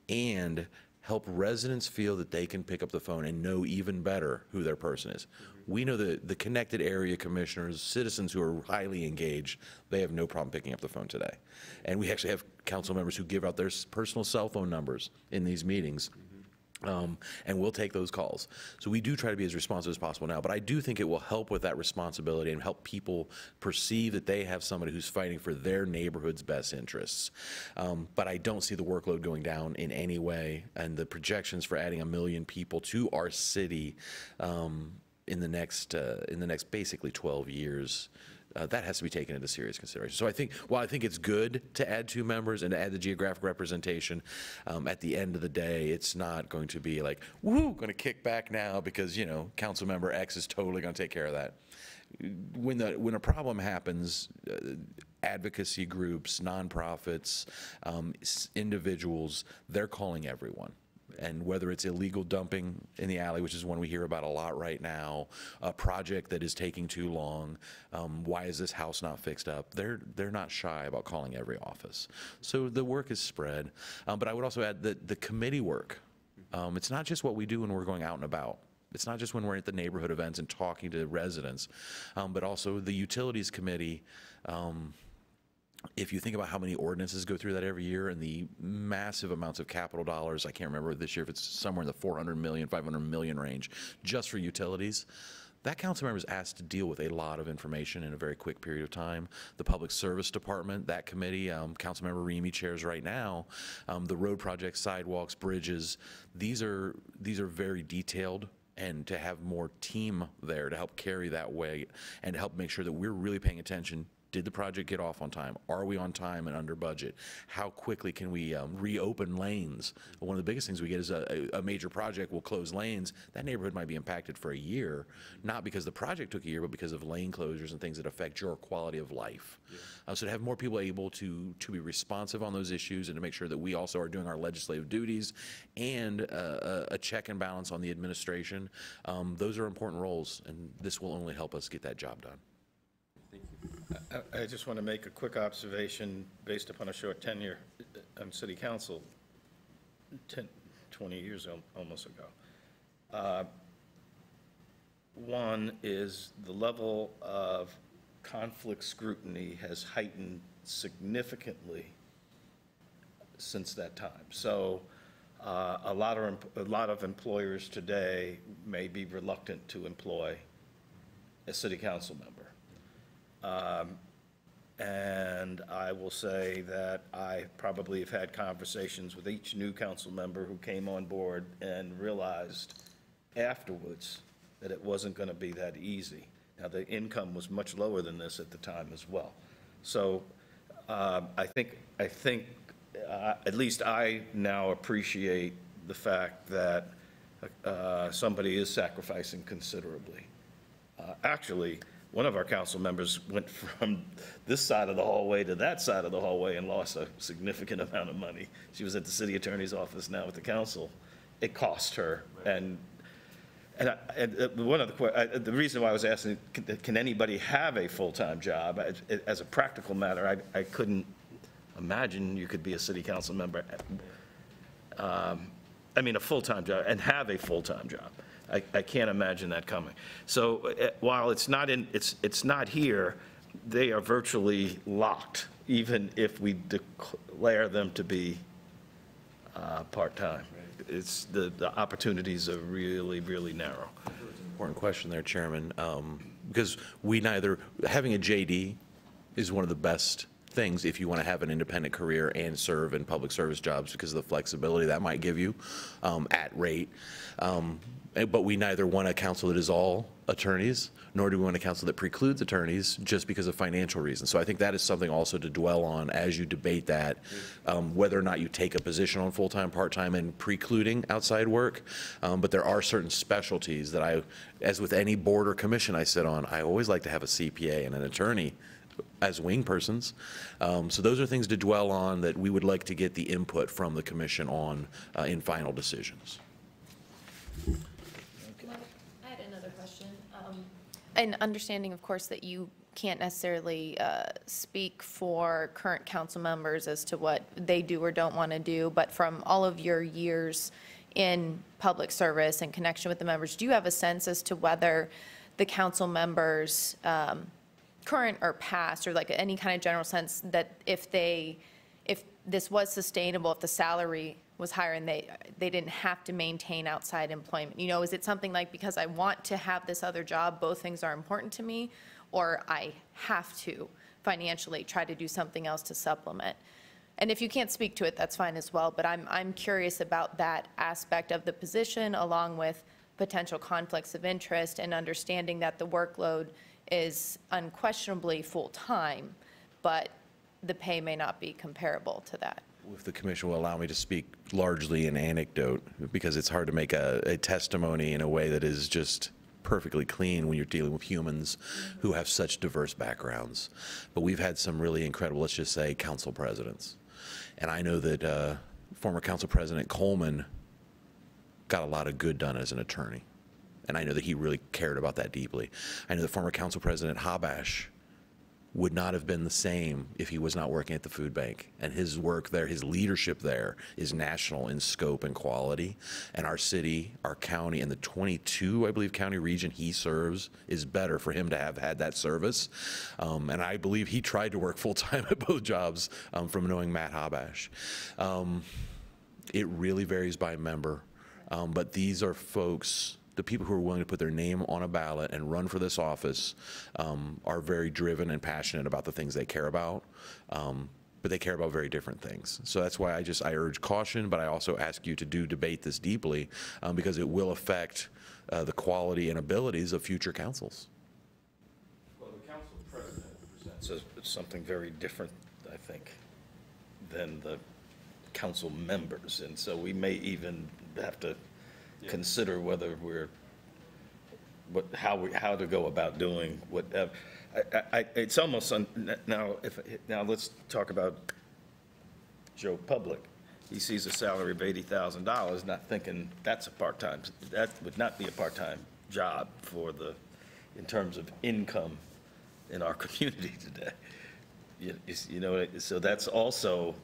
and help residents feel that they can pick up the phone and know even better who their person is. We know that the connected area commissioners, citizens who are highly engaged, they have no problem picking up the phone today. And we actually have council members who give out their personal cell phone numbers in these meetings. And we'll take those calls. So we do try to be as responsive as possible now, but I do think it will help with that responsibility and help people perceive that they have somebody who's fighting for their neighborhood's best interests. But I don't see the workload going down in any way, and the projections for adding 1 million people to our city in the next basically 12 years. That has to be taken into serious consideration. So I think, while I think it's good to add 2 members and to add the geographic representation, at the end of the day, it's not going to be like, woo, going to kick back now because, you know, council member X is totally going to take care of that. When a problem happens, advocacy groups, nonprofits, individuals, they're calling everyone. And whether it's illegal dumping in the alley, which is one we hear about a lot right now, a project that is taking too long, why is this house not fixed up? They're not shy about calling every office. So the work is spread. But I would also add that the committee work, it's not just what we do when we're going out and about. It's not just when we're at the neighborhood events and talking to residents, but also the utilities committee. If you think about how many ordinances go through that every year and the massive amounts of capital dollars, I can't remember this year if it's somewhere in the 400 million, 500 million range, just for utilities, that council member is asked to deal with a lot of information in a very quick period of time. The Public Service Department, that committee, council member Remy chairs right now, the road projects, sidewalks, bridges, these are very detailed. And to have more team there to help carry that weight and to help make sure that we're really paying attention. Did the project get off on time? Are we on time and under budget? How quickly can we reopen lanes? One of the biggest things we get is a major project will close lanes. That neighborhood might be impacted for a year, not because the project took a year, but because of lane closures and things that affect your quality of life. Yeah. So to have more people able to be responsive on those issues and to make sure that we also are doing our legislative duties and a check and balance on the administration, those are important roles, and this will only help us get that job done. I just want to make a quick observation based upon a short tenure on city council, 20 years almost ago. One is the level of conflict scrutiny has heightened significantly since that time. So a lot of employers today may be reluctant to employ a city council member. And I will say that I probably have had conversations with each new council member who came on board and realized afterwards that it wasn't going to be that easy. Now, the income was much lower than this at the time as well. So I think at least I now appreciate the fact that somebody is sacrificing considerably. Actually, one of our council members went from this side of the hallway to that side of the hallway and lost a significant amount of money. She was at the city attorney's office now with the council. It cost her. And One of the reason why I was asking, can anybody have a full-time job? As a practical matter, I couldn't imagine you could be a city council member, a full-time job, and have a full-time job. I can't imagine that coming. So while it's not here, they are virtually locked, even if we declare them to be part-time. It's the opportunities are really, really narrow. Important question there, Chairman, because having a JD is one of the best things if you want to have an independent career and serve in public service jobs because of the flexibility that might give you at rate. But we neither want a council that is all attorneys, nor do we want a council that precludes attorneys just because of financial reasons. So I think that is something also to dwell on as you debate that, whether or not you take a position on full-time, part-time, and precluding outside work. But there are certain specialties that as with any board or commission I sit on, I always like to have a CPA and an attorney as wing persons. So those are things to dwell on that we would like to get the input from the commission on in final decisions. I had another question. And understanding, of course, that you can't necessarily speak for current council members as to what they do or don't want to do, but from all of your years in public service and connection with the members, do you have a sense as to whether the council members, current or past, or like any kind of general sense that if this was sustainable, if the salary was higher and they didn't have to maintain outside employment? You know, is it something like, because I want to have this other job, both things are important to me, or I have to financially try to do something else to supplement? And if you can't speak to it, that's fine as well, but I'm curious about that aspect of the position, along with potential conflicts of interest and understanding that the workload is unquestionably full-time, but the pay may not be comparable to that. If the commission will allow me to speak largely in anecdote, because it's hard to make a testimony in a way that is just perfectly clean when you're dealing with humans who have such diverse backgrounds. But we've had some really incredible, let's just say, council presidents. And I know that former council president Coleman got a lot of good done as an attorney. And I know that he really cared about that deeply. I know that former council president Habash would not have been the same if he was not working at the food bank. And his work there, his leadership there, is national in scope and quality. And our city, our county, and the 22, I believe, county region he serves is better for him to have had that service. And I believe he tried to work full-time at both jobs from knowing Matt Habash. It really varies by member. But these are folks, the people who are willing to put their name on a ballot and run for this office are very driven and passionate about the things they care about, but they care about very different things. So that's why I urge caution, but I also ask you to debate this deeply because it will affect the quality and abilities of future councils. Well, the council president presents something very different, I think, than the council members, and so we may even have to consider whether how to go about doing whatever. It's almost now let's talk about Joe Public. He sees a salary of $80,000, not thinking that would not be a part-time job in terms of income in our community today. You know, so that's also,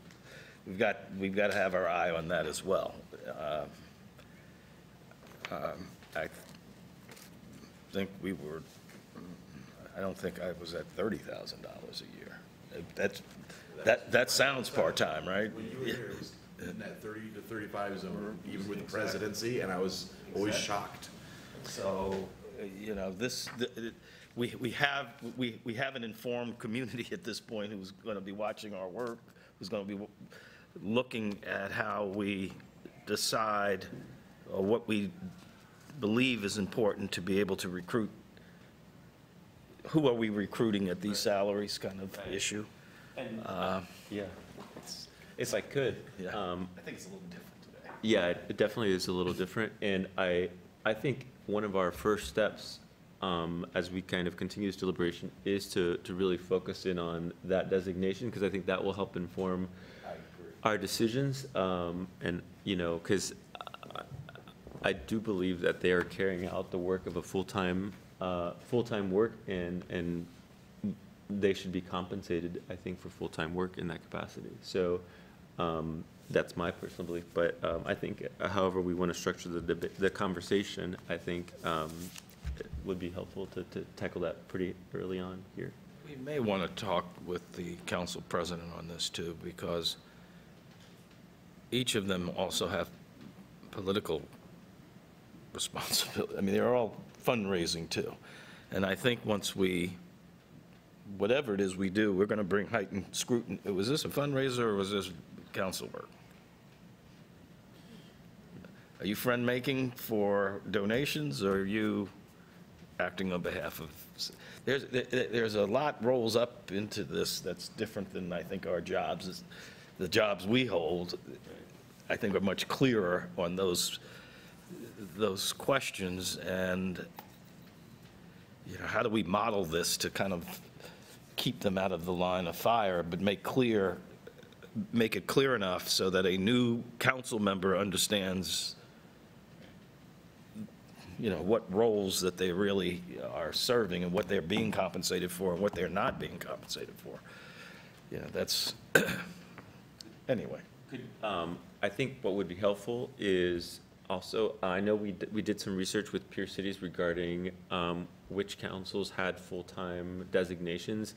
we've got to have our eye on that as well. I think I don't think I was at $30,000 a year. That sounds part-time, right? When you were here, it was in that 30 to 35 zone, even with the presidency, and I was always shocked. So, you know, we have an informed community at this point who's going to be watching our work, who's going to be looking at how we decide what we believe is important to be able to recruit. Who are we recruiting at these salaries kind of issue? And, yeah, if I could. Yeah. I think it's a little different today. Yeah, it definitely is a little different. And I think one of our first steps as we kind of continue this deliberation is to really focus in on that designation, because I think that will help inform our decisions. And, you know, because I do believe that they are carrying out the work of a full-time work, and they should be compensated, I think, for full-time work in that capacity. So that's my personal belief. But I think however we want to structure the conversation, I think it would be helpful to tackle that pretty early on here. We may want to talk with the council president on this too, because each of them also have political responsibility. I mean, they're all fundraising too. And I think once whatever it is we do, we're going to bring heightened scrutiny. Was this a fundraiser or was this council work? Are you friend-making for donations, or are you acting on behalf of? There's a lot rolls up into this that's different than I think our jobs. The jobs we hold, I think, are much clearer on those questions. And how do we model this to kind of keep them out of the line of fire, but make it clear enough so that a new council member understands what roles that they really are serving and what they're being compensated for and what they're not being compensated for. That's, anyway. I think what would be helpful is also, I know we did some research with peer cities regarding which councils had full-time designations.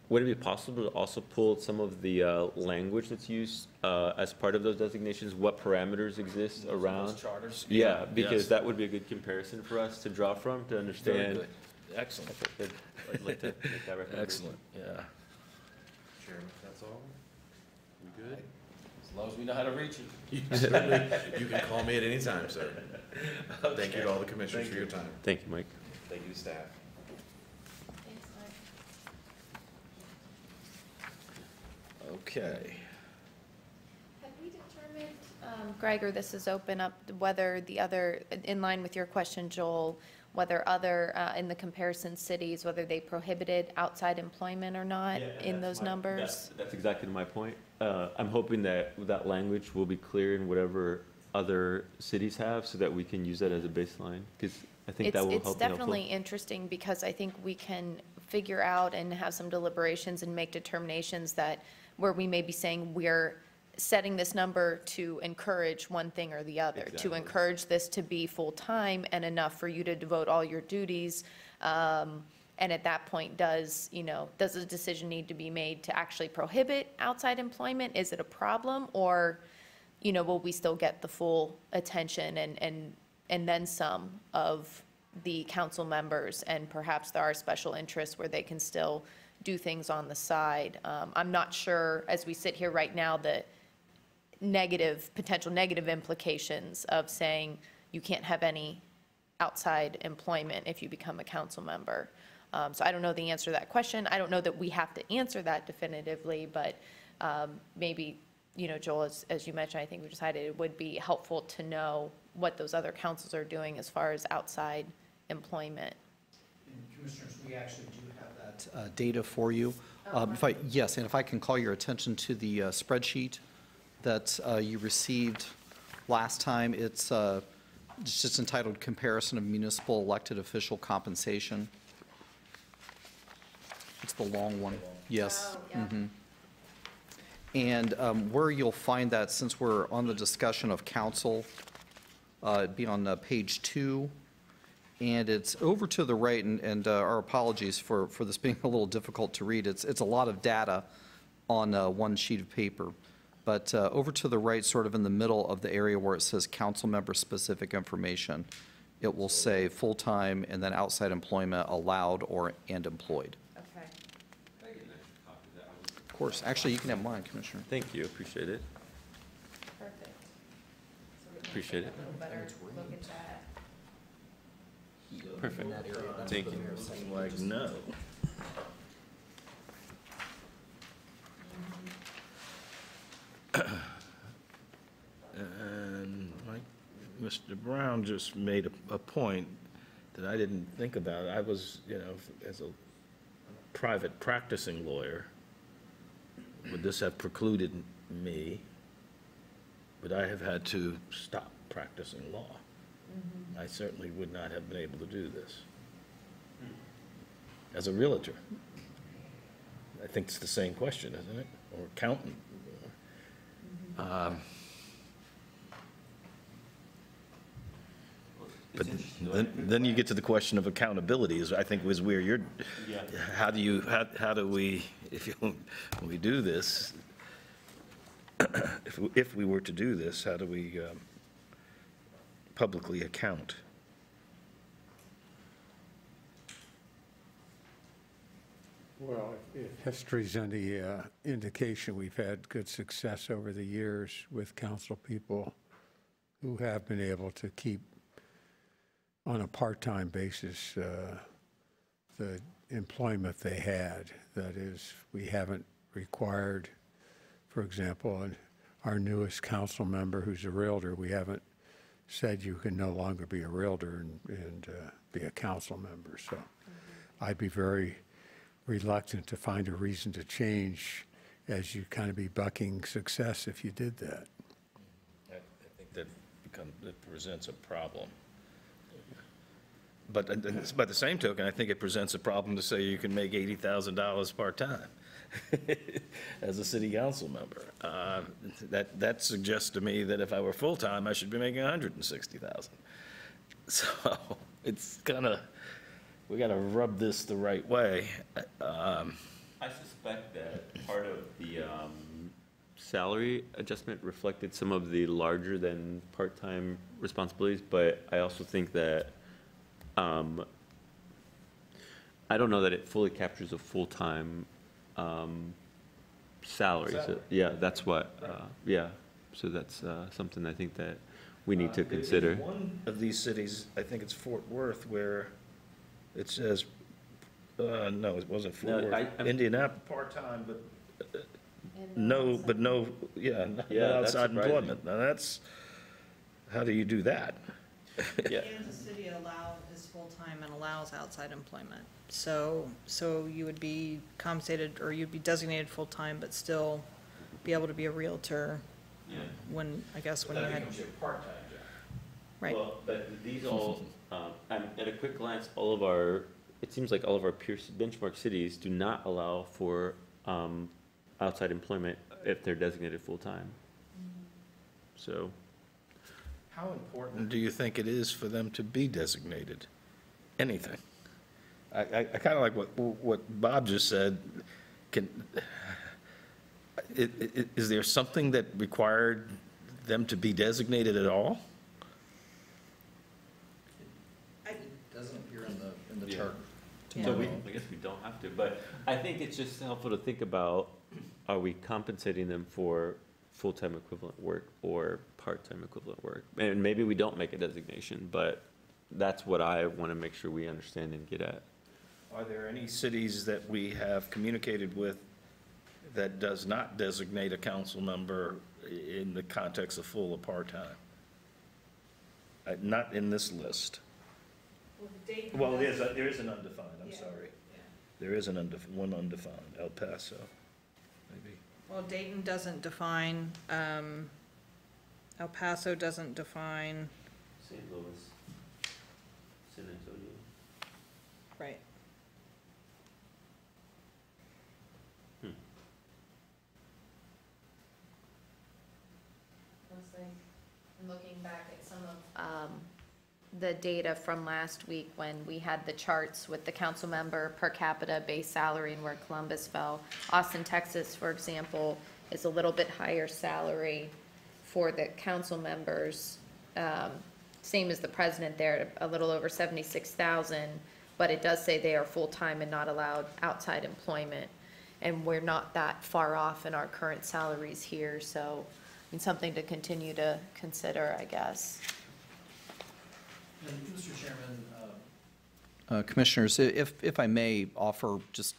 Would it be possible to also pull some of the language that's used as part of those designations? What parameters exist around? Those charters? Yeah, because yes. that would be a good comparison for us to draw from, to understand. Very good. Excellent. I'd like to make that recommendation. Excellent, yeah. Chairman, that's all? We good? As long as we know how to reach you. You can call me at any time, sir. Thank you to all the commissioners for your time. Thank you, Mike. Thank you to staff. Okay. Have we determined, Greg, or this is open up, whether the other, in line with your question, Joel, whether other, in the comparison cities, whether they prohibited outside employment or not in those numbers? That's exactly my point. I'm hoping that that language will be clear in whatever other cities have, so that we can use that as a baseline, because I think that will help. It's definitely interesting, because I think we can figure out and have some deliberations and make determinations that, where we may be saying we're setting this number to encourage one thing or the other, to Exactly. encourage this to be full-time and enough for you to devote all your duties. And at that point, does a decision need to be made to actually prohibit outside employment? Is it a problem, or, will we still get the full attention and then some of the council members, and perhaps there are special interests where they can still do things on the side? I'm not sure, as we sit here right now, the potential negative implications of saying you can't have any outside employment if you become a council member. So I don't know the answer to that question. I don't know that we have to answer that definitively, but maybe, Joel, as you mentioned, I think we decided it would be helpful to know what those other councils are doing as far as outside employment. And Commissioners, we actually do have that data for you. Yes, and if I can call your attention to the spreadsheet that you received last time, it's just entitled Comparison of Municipal Elected Official Compensation. It's the long one. Yes. Oh, yeah. Mhm. And where you'll find that, since we're on the discussion of council, it'd be on page 2. And it's over to the right, and our apologies for this being a little difficult to read. It's a lot of data on one sheet of paper. But over to the right, sort of in the middle of the area where it says council member specific information, it will say full-time and then outside employment allowed and employed. Okay. Of course. Actually, you can have mine, Commissioner. Thank you, appreciate it. Perfect. Appreciate it. Better look at that. Perfect. Thank you. Like, no. And Mr. Brown just made a point that I didn't think about. I was, as a private practicing lawyer, would this have precluded me? But I have had to stop practicing law I certainly would not have been able to do this. As a realtor. I think it's the same question, isn't it? Or accountant. But then you get to the question of accountability, is I think was where you're, how do we, when we do this, if we were to do this, how do we publicly account? Well, if history's any indication, we've had good success over the years with council people who have been able to keep on a part-time basis the employment they had. That is, we haven't required, for example, our newest council member who's a realtor, we haven't said you can no longer be a realtor and be a council member. So I'd be very reluctant to find a reason to change, as you kind of be bucking success if you did that. I think that presents a problem. But by the same token, I think it presents a problem to say you can make $80,000 part-time as a city council member. That suggests to me that if I were full-time, I should be making $160,000. So it's kind of, we got to rub this the right way. I suspect that part of the salary adjustment reflected some of the larger than part-time responsibilities, but I also think that I don't know that it fully captures a full-time salary. So, yeah, that's what, yeah. So that's something I think that we need to consider. In one of these cities, I think it's Fort Worth, where it says, no, it wasn't Fort Worth. Indianapolis, part-time, but no, yeah, no outside employment. Now that's, how do you do that? Yeah. Kansas City is full-time and allows outside employment. So you would be compensated, or you'd be designated full-time, but still be able to be a realtor when, I guess, when you had. That becomes your part-time job. Right. Well, but these all, at a quick glance, it seems like all of our peer benchmark cities do not allow for outside employment if they're designated full-time. So. How important do you think it is for them to be designated? Anything? I kind of like what Bob just said. Is there something that required them to be designated at all? It doesn't appear in the chart. So I guess we don't have to, but I think it's just helpful to think about, are we compensating them for full-time equivalent work or part-time equivalent work? And maybe we don't make a designation, but that's what I want to make sure we understand and get at. Are there any cities that we have communicated with that does not designate a council member in the context of full or part-time? Not in this list. Well, there is an undefined, I'm sorry. There is one undefined, El Paso, maybe. Well, Dayton doesn't define, El Paso doesn't define. St. Louis, San Antonio. Right. I'm looking back at some of the data from last week when we had the charts with the council member per capita base salary and where Columbus fell. Austin, Texas, for example, is a little bit higher salary for the council members. Same as the president there, a little over 76,000, but it does say they are full-time and not allowed outside employment. And we're not that far off in our current salaries here, so it's something to continue to consider, I guess. And Mr. Chairman, Commissioners, if I may offer just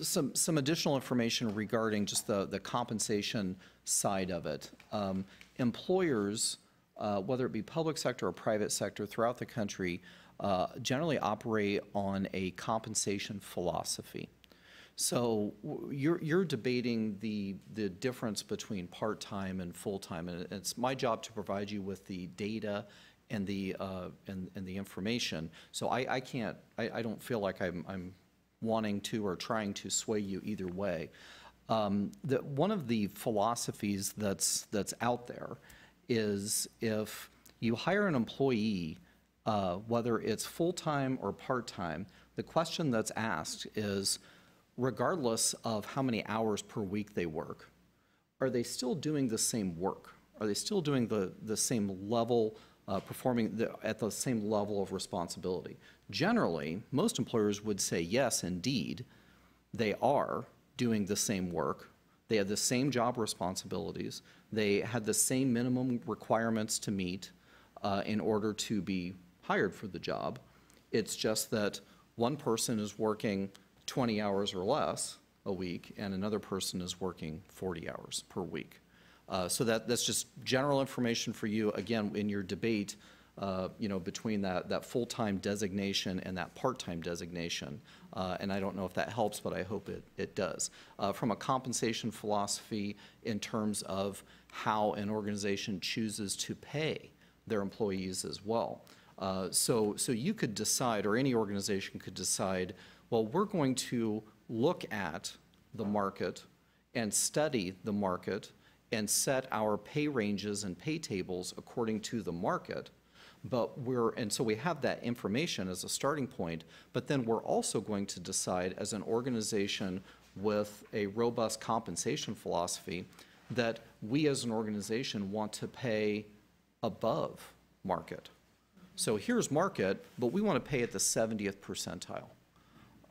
some additional information regarding just the compensation side of it. Employers, whether it be public sector or private sector throughout the country, generally operate on a compensation philosophy. So you're debating the difference between part-time and full-time, and it's my job to provide you with the data and the information. So I can't, I don't feel like I'm wanting to or trying to sway you either way. One of the philosophies that's out there is if you hire an employee, whether it's full-time or part-time, the question that's asked is, regardless of how many hours per week they work, are they still doing the same work? Are they still doing the same level, performing at the same level of responsibility? Generally, most employers would say, yes, indeed, they are doing the same work. They have the same job responsibilities. They had the same minimum requirements to meet in order to be hired for the job. It's just that one person is working 20 hours or less a week, and another person is working 40 hours per week. So that's just general information for you, again, in your debate, between that full-time designation and that part-time designation. And I don't know if that helps, but I hope it does. From a compensation philosophy in terms of how an organization chooses to pay their employees as well. So you could decide, or any organization could decide, well, we're going to look at the market and study the market and set our pay ranges and pay tables according to the market. And so we have that information as a starting point, but then we're also going to decide as an organization with a robust compensation philosophy that we as an organization want to pay above market. So here's market, but we want to pay at the 70th percentile,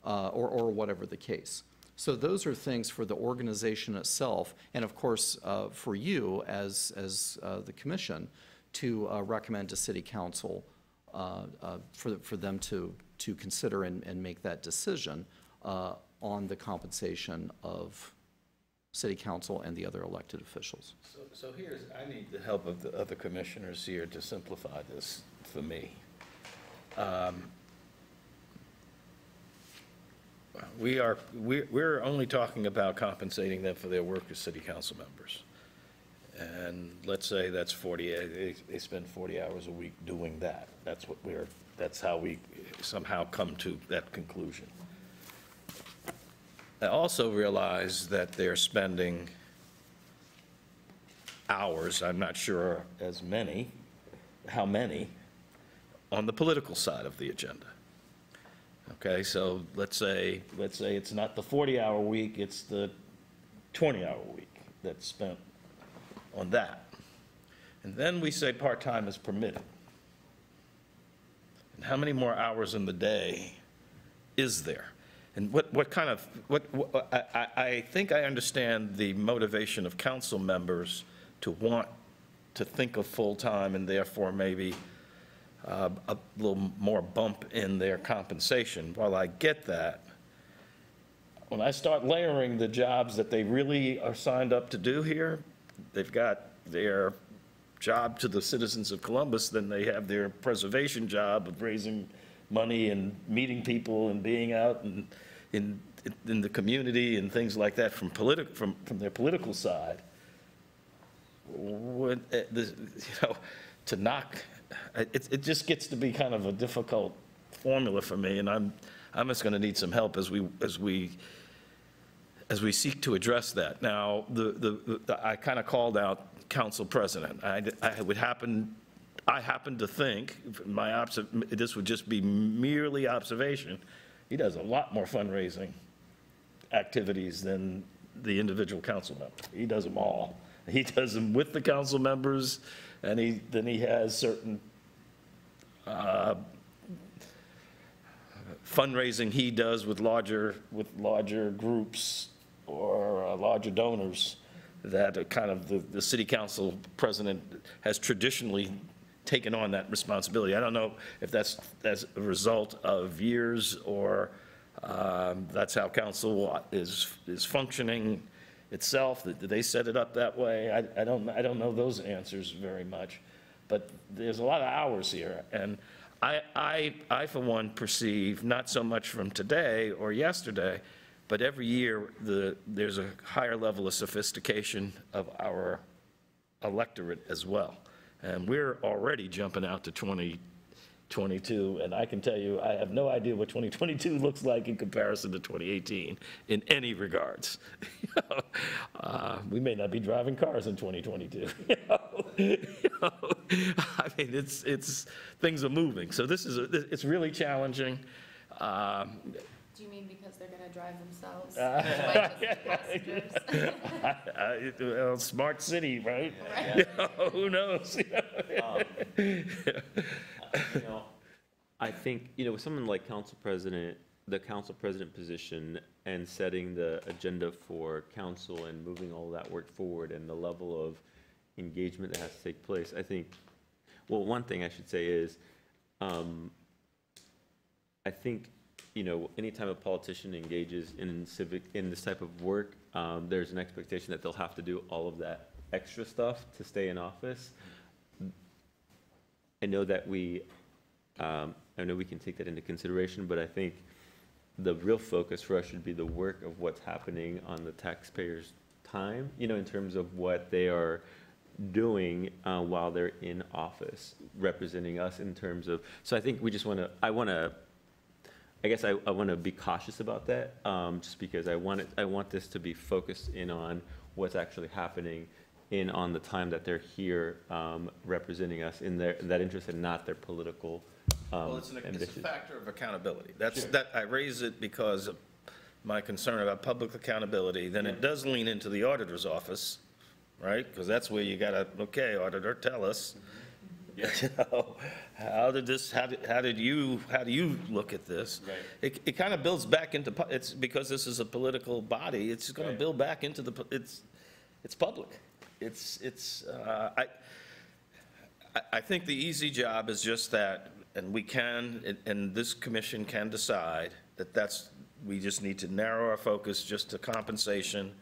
or whatever the case. So those are things for the organization itself, and of course for you as the commission to recommend to City Council for them to consider and make that decision on the compensation of City Council and the other elected officials. So I need the help of the other commissioners here to simplify this for me. We're only talking about compensating them for their work as city council members. And let's say that's 40, they spend 40 hours a week doing that. That's how we somehow come to that conclusion. I also realize that they're spending hours, I'm not sure how many, on the political side of the agenda. Okay, so let's say it's not the 40-hour week, it's the 20-hour week that's spent on that. And then we say part-time is permitted. And how many more hours in the day is there? And I think I understand the motivation of council members to want to think of full-time and therefore maybe a little more bump in their compensation. While I get that, when I start layering the jobs that they really are signed up to do here, they've got their job to the citizens of Columbus, then they have their preservation job of raising money and meeting people and being out and in the community and things like that from their political side. To knock, it just gets to be kind of a difficult formula for me, and I'm just going to need some help as we seek to address that. Now, I kind of called out council president. I happen to think, this would just be merely observation, he does a lot more fundraising activities than the individual council member. He does them all. He does them with the council members, and then he has certain fundraising he does with larger groups or larger donors that are kind of the city council president has traditionally taken on that responsibility. I don't know if that's as a result of years or that's how council is functioning itself. Did they set it up that way? I don't know those answers very much, but there's a lot of hours here, and I for one perceive, not so much from today or yesterday, but every year there's a higher level of sophistication of our electorate as well. And we're already jumping out to 2022, and I can tell you, I have no idea what 2022 looks like in comparison to 2018 in any regards. We may not be driving cars in 2022. I mean, it's things are moving. So it's really challenging. Do you mean because they're gonna drive themselves? Like just passengers? Well, smart city, right? Who knows? I think, with someone like council president, the council president position and setting the agenda for council and moving all that work forward and the level of engagement that has to take place, I think, well, one thing I should say is, I think, anytime a politician engages in this type of work, there's an expectation that they'll have to do all of that extra stuff to stay in office. I know that we can take that into consideration, but I think the real focus for us should be the work of what's happening on the taxpayers' time, in terms of what they are doing while they're in office, representing us in terms of, so I think we just I want to be cautious about that, just because I want this to be focused in on what's actually happening on the time that they're here representing us in that interest and not their political Well, it's a ambitions. factor of accountability. I raise it because of my concern about public accountability. Then it does lean into the auditor's office, right? Because that's where you gotta, okay, auditor, tell us. How do you look at this? Right. It kind of builds back into, it's because this is a political body, it's going to build back into it's public. I think the easy job is just that, and we can, and this commission can decide that we just need to narrow our focus just to compensation,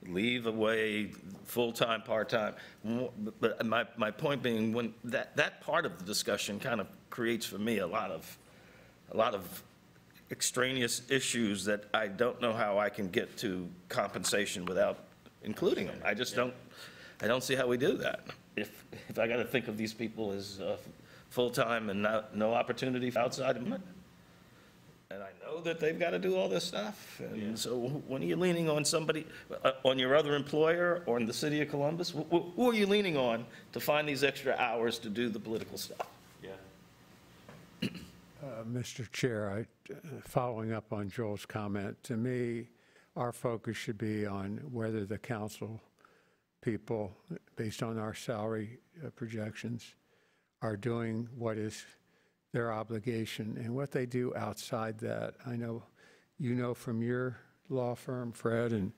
leave away full-time, part-time. But my point being, when that part of the discussion kind of creates for me a lot of extraneous issues that I don't know how I can get to compensation without including them. I just I don't see how we do that. If I got to think of these people as full-time and no opportunity outside of it. And I know that they've got to do all this stuff. And so when are you leaning on somebody, on your other employer or in the city of Columbus? Who are you leaning on to find these extra hours to do the political stuff? Yeah. Mr. Chair, following up on Joel's comment, to me, our focus should be on whether the council people, based on our salary projections, are doing what is their obligation and what they do outside that. I know from your law firm, Fred, and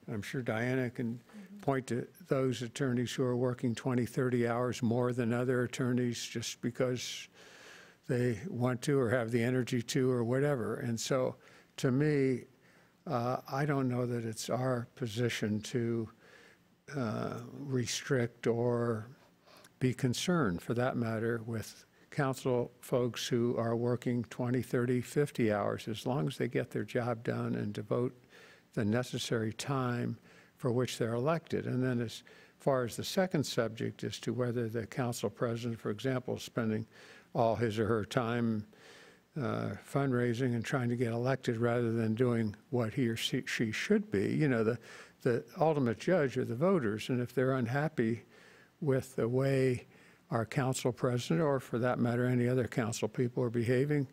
I'm sure Diana can point to those attorneys who are working 20, 30 hours more than other attorneys just because they want to or have the energy to or whatever. And so to me, I don't know that it's our position to restrict or be concerned, for that matter, with council folks who are working 20, 30, 50 hours, as long as they get their job done and devote the necessary time for which they're elected. And then as far as the second subject as to whether the council president, for example, is spending all his or her time fundraising and trying to get elected rather than doing what he or she should be, the ultimate judge are the voters. And if they're unhappy with the way our council president, or for that matter, any other council people are behaving,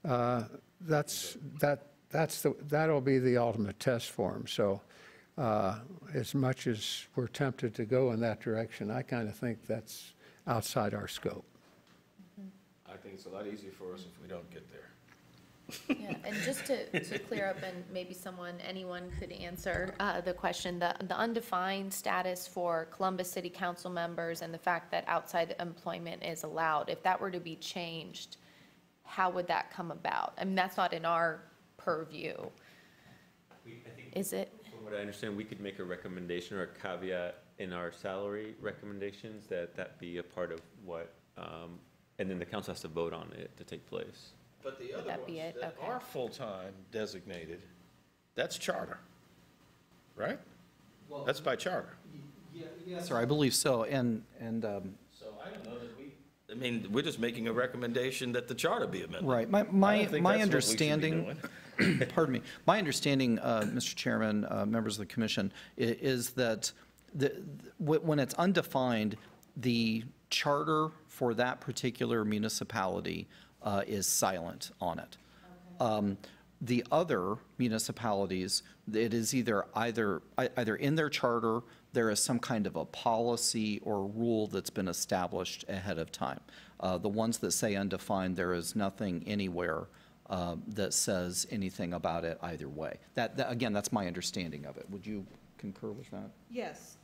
that'll be the ultimate test for them. So as much as we're tempted to go in that direction, I kind of think that's outside our scope. I think it's a lot easier for us if we don't get there. Yeah, and just to clear up, and maybe anyone could answer the question, the undefined status for Columbus City Council members and the fact that outside employment is allowed, if that were to be changed, how would that come about? I mean, that's not in our purview. Is it? From what I understand, we could make a recommendation or a caveat in our salary recommendations that be a part of what, and then the council has to vote on it to take place. But the other that be ones it? that Okay. are full-time designated, that's charter, right? Well, That's by charter. yes, sir, I believe so. And So I don't know I mean, we're just making a recommendation that the charter be amended. Right. I don't My think that's what we should be understanding, doing. pardon me, my understanding, Mr. Chairman, members of the commission, is that when it's undefined, the charter for that particular municipality is silent on it. The other municipalities, it is either in their charter, there is some kind of a policy or rule that's been established ahead of time. The ones that say undefined, there is nothing anywhere that says anything about it either way. Again, that's my understanding of it. Would you concur with that? Yes,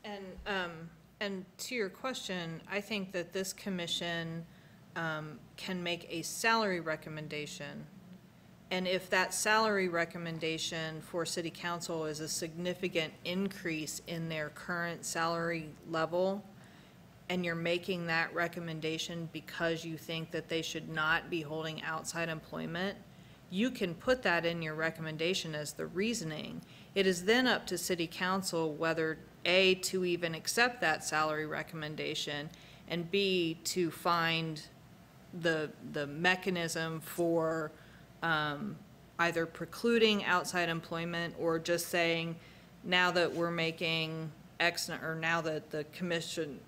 and to your question, I think that this commission can make a salary recommendation. And if that salary recommendation for city council is a significant increase in their current salary level, and you're making that recommendation because you think that they should not be holding outside employment, you can put that in your recommendation as the reasoning. It is then up to city council whether A, to even accept that salary recommendation, and B, to find the mechanism for either precluding outside employment or just saying, now that we're making X, or now that the commission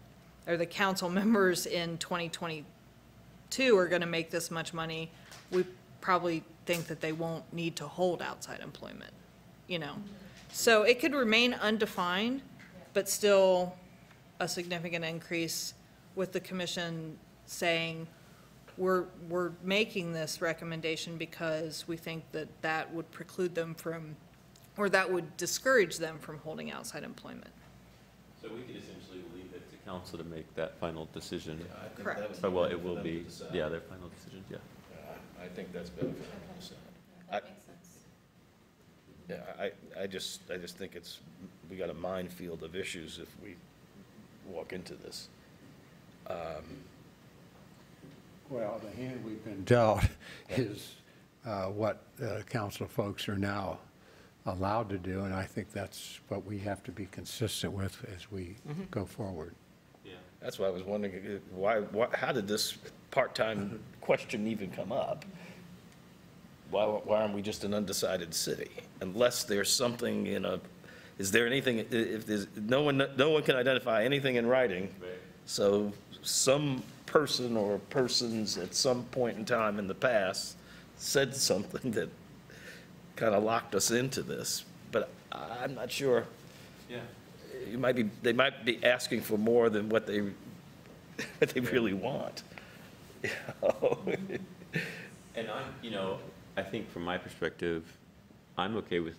or the council members in 2022 are going to make this much money, we probably think that they won't need to hold outside employment, you know? So it could remain undefined, but still a significant increase, with the commission saying, we're making this recommendation because we think that that would preclude them from, or that would discourage them from holding outside employment. So we could essentially leave it to council to make that final decision. I think Correct. that would But, well, be it will for them be, to decide. yeah, their final decision, yeah. I think that's better for them to decide. That makes sense. Yeah, I just think we got a minefield of issues if we walk into this. Well, the hand we've been dealt is what council folks are now allowed to do, and I think that's what we have to be consistent with as we go forward. Yeah. That's why I was wondering, how did this part-time question even come up? Why aren't we just an undecided city? Unless there's something is there anything, if there's, no one can identify anything in writing. Right. So some person or persons at some point in time in the past said something that kind of locked us into this, but I'm not sure. Yeah. They might be asking for more than what they really want. And I think from my perspective, I'm okay with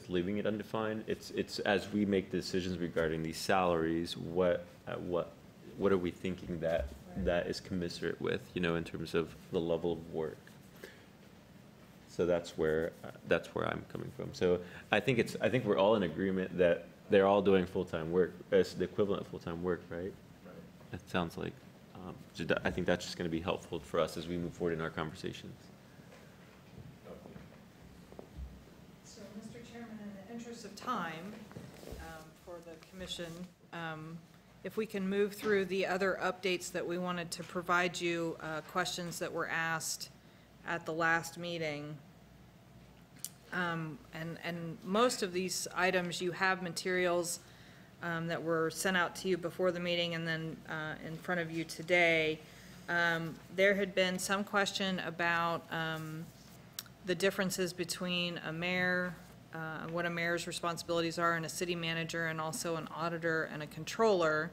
leaving it undefined. It's as we make decisions regarding these salaries, what are we thinking that is commensurate with, in terms of the level of work. So that's where I'm coming from. So I think we're all in agreement that they're all doing full-time work, as the equivalent of full-time work, right? Right. It sounds like, I think that's just going to be helpful for us as we move forward in our conversations. So, Mr. Chairman, in the interest of time for the commission, if we can move through the other updates that we wanted to provide you, questions that were asked at the last meeting. And most of these items, you have materials that were sent out to you before the meeting and then in front of you today. There had been some question about the differences between a mayor, what a mayor's responsibilities are, and a city manager, and also an auditor and a controller.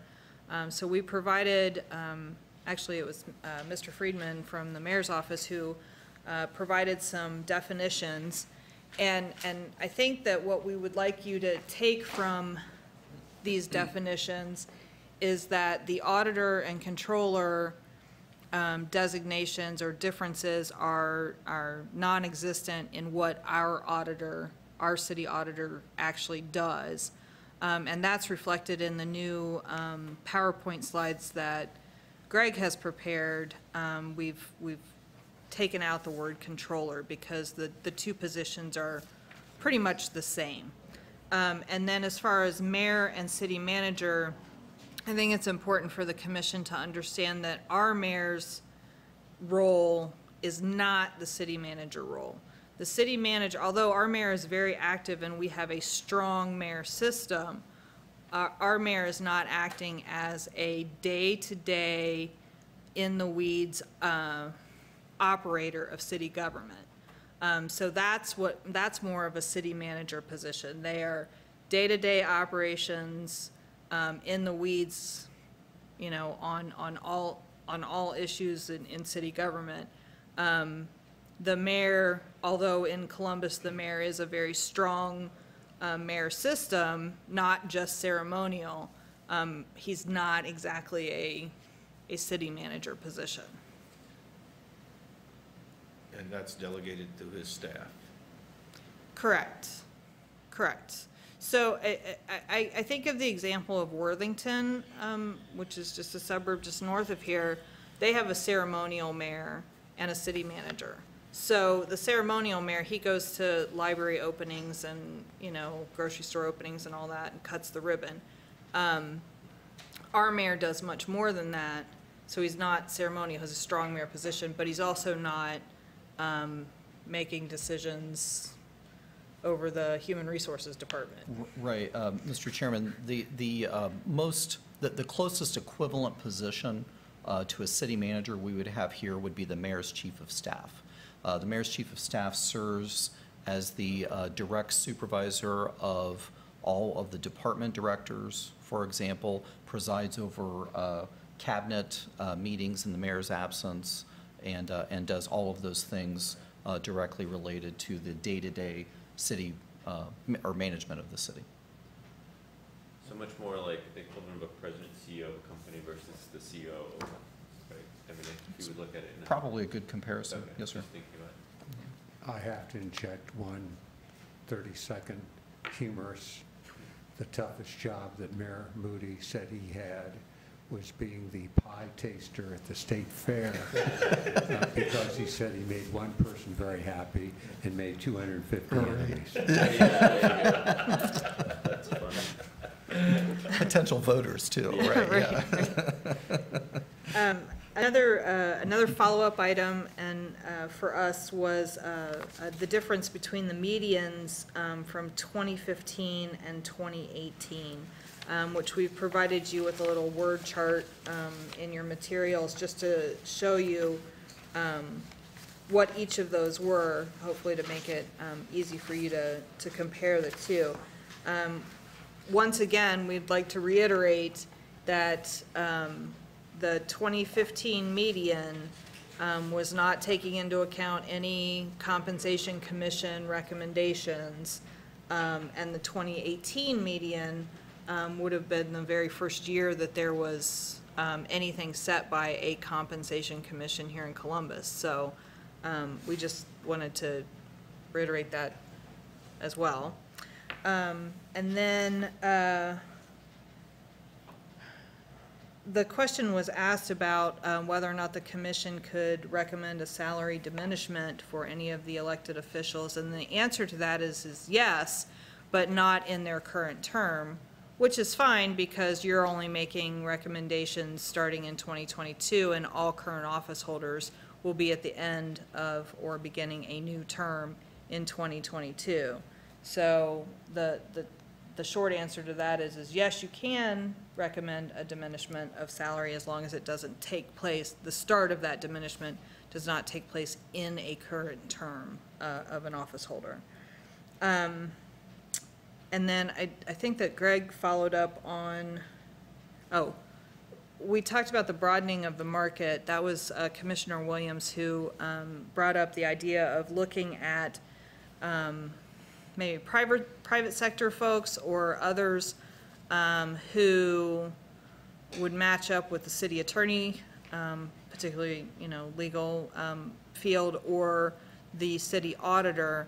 So we provided, actually it was Mr. Friedman from the mayor's office who provided some definitions. And I think that what we would like you to take from these definitions is that the auditor and controller designations or differences are non-existent in what our city auditor actually does. And that's reflected in the new PowerPoint slides that Greg has prepared. We've taken out the word controller because the two positions are pretty much the same. And then as far as mayor and city manager, I think it's important for the commission to understand that our mayor's role is not the city manager role. The city manager, although our mayor is very active and we have a strong mayor system, our mayor is not acting as a day-to-day, in-the-weeds operator of city government. So that's more of a city manager position. They are day-to-day operations, in the weeds, you know, on all issues in city government. The mayor, although in Columbus, the mayor is a very strong mayor system, not just ceremonial, he's not exactly a city manager position. And that's delegated to his staff. Correct, correct. So I think of the example of Worthington, which is just a suburb just north of here. They have a ceremonial mayor and a city manager. So the ceremonial mayor, he goes to library openings and, you know, grocery store openings and all that and cuts the ribbon. Our mayor does much more than that. So he's not ceremonial, he has a strong mayor position, but he's also not making decisions over the Human Resources Department. Right, Mr. Chairman, the closest equivalent position to a city manager we would have here would be the mayor's chief of staff. The mayor's chief of staff serves as the direct supervisor of all of the department directors, for example, presides over cabinet meetings in the mayor's absence, and does all of those things directly related to the day-to-day city or management of the city. So much more like the equivalent of a president, CEO of a company versus the CEO, right? I mean, if you would look at it now. Probably a good comparison. Okay, Yes, sir. just thinking about it. I have to inject one 30-second humorous. The toughest job that Mayor Moody said he had was being the pie taster at the state fair because he said he made one person very happy and made 250 enemies. That's funny. Potential voters too, right? Yeah. Another follow-up item and for us was the difference between the medians from 2015 and 2018. Which we've provided you with a little word chart in your materials just to show you what each of those were, hopefully to make it easy for you to compare the two. Once again, we'd like to reiterate that the 2015 median was not taking into account any compensation commission recommendations, and the 2018 median would have been the very first year that there was anything set by a compensation commission here in Columbus. So we just wanted to reiterate that as well. And then the question was asked about whether or not the commission could recommend a salary diminishment for any of the elected officials. And the answer to that is yes, but not in their current term, which is fine because you're only making recommendations starting in 2022 and all current office holders will be at the end of or beginning a new term in 2022. So the short answer to that is yes, you can recommend a diminishment of salary as long as it doesn't take place, the start of that diminishment does not take place in a current term of an office holder. And then I think that Greg followed up on, we talked about the broadening of the market. That was Commissioner Williams who brought up the idea of looking at maybe private sector folks or others who would match up with the city attorney, particularly, you know, legal field, or the city auditor.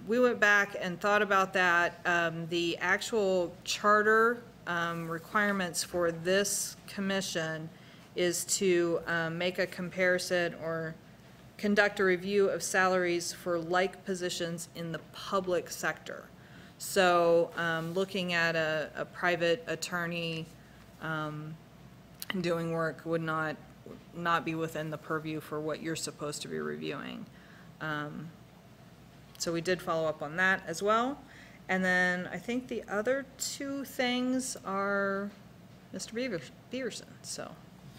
We went back and thought about that. The actual charter requirements for this commission is to make a comparison or conduct a review of salaries for like positions in the public sector. So looking at a private attorney doing work would not be within the purview for what you're supposed to be reviewing. So we did follow up on that as well. And then I think the other two things are Mr. Beaverson, so.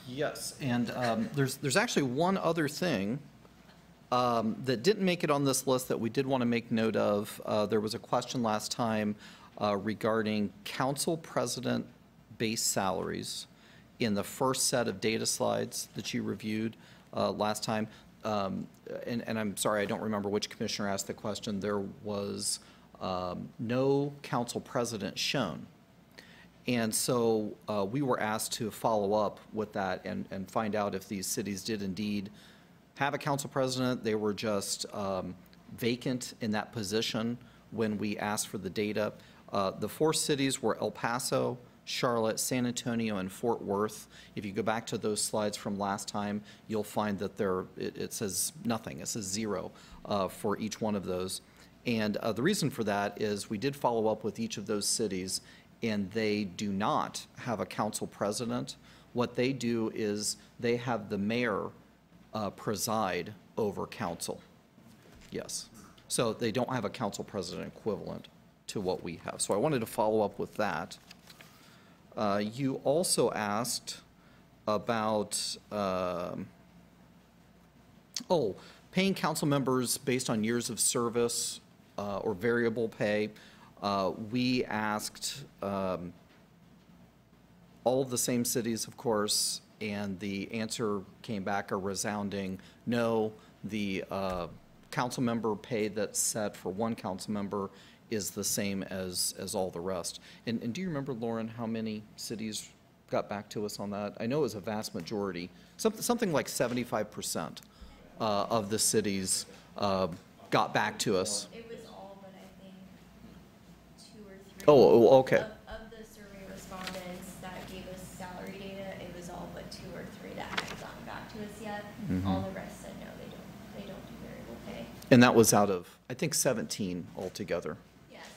Yes, and there's actually one other thing that didn't make it on this list that we did want to make note of. There was a question last time regarding council president base salaries in the first set of data slides that you reviewed last time. And I'm sorry, I don't remember which commissioner asked the question. There was no council president shown. And so we were asked to follow up with that and find out if these cities did indeed have a council president. They were just vacant in that position when we asked for the data. The 4 cities were El Paso, Charlotte, San Antonio, and Fort Worth. If you go back to those slides from last time, you'll find that it says nothing. It says 0 for each one of those. And the reason for that is we did follow up with each of those cities, and they do not have a council president. What they do is they have the mayor preside over council. Yes. So they don't have a council president equivalent to what we have. So I wanted to follow up with that. You also asked about, paying council members based on years of service or variable pay. We asked all of the same cities, of course, and the answer came back a resounding no. The council member pay that's set for one council member is the same as all the rest. And do you remember, Lauren, how many cities got back to us on that? I know it was a vast majority, something like 75% of the cities got back to us. It was all but I think 2 or 3. Oh, okay. Of the survey respondents that gave us salary data, it was all but 2 or 3 that hadn't gotten back to us yet. All the rest said no, they don't do variable pay. And that was out of, I think, 17 altogether.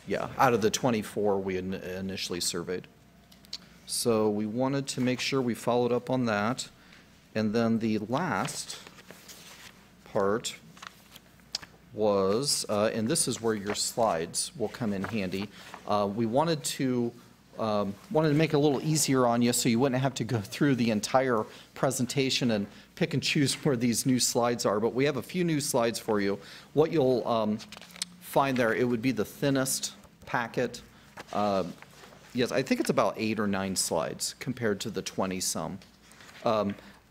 Yeah, out of the 24 we initially surveyed. So we wanted to make sure we followed up on that. And then the last part was, and this is where your slides will come in handy. We wanted to make it a little easier on you so you wouldn't have to go through the entire presentation and pick and choose where these new slides are. But we have a few new slides for you. What you'll find there, it would be the thinnest packet. Yes, I think it's about 8 or 9 slides compared to the 20-some.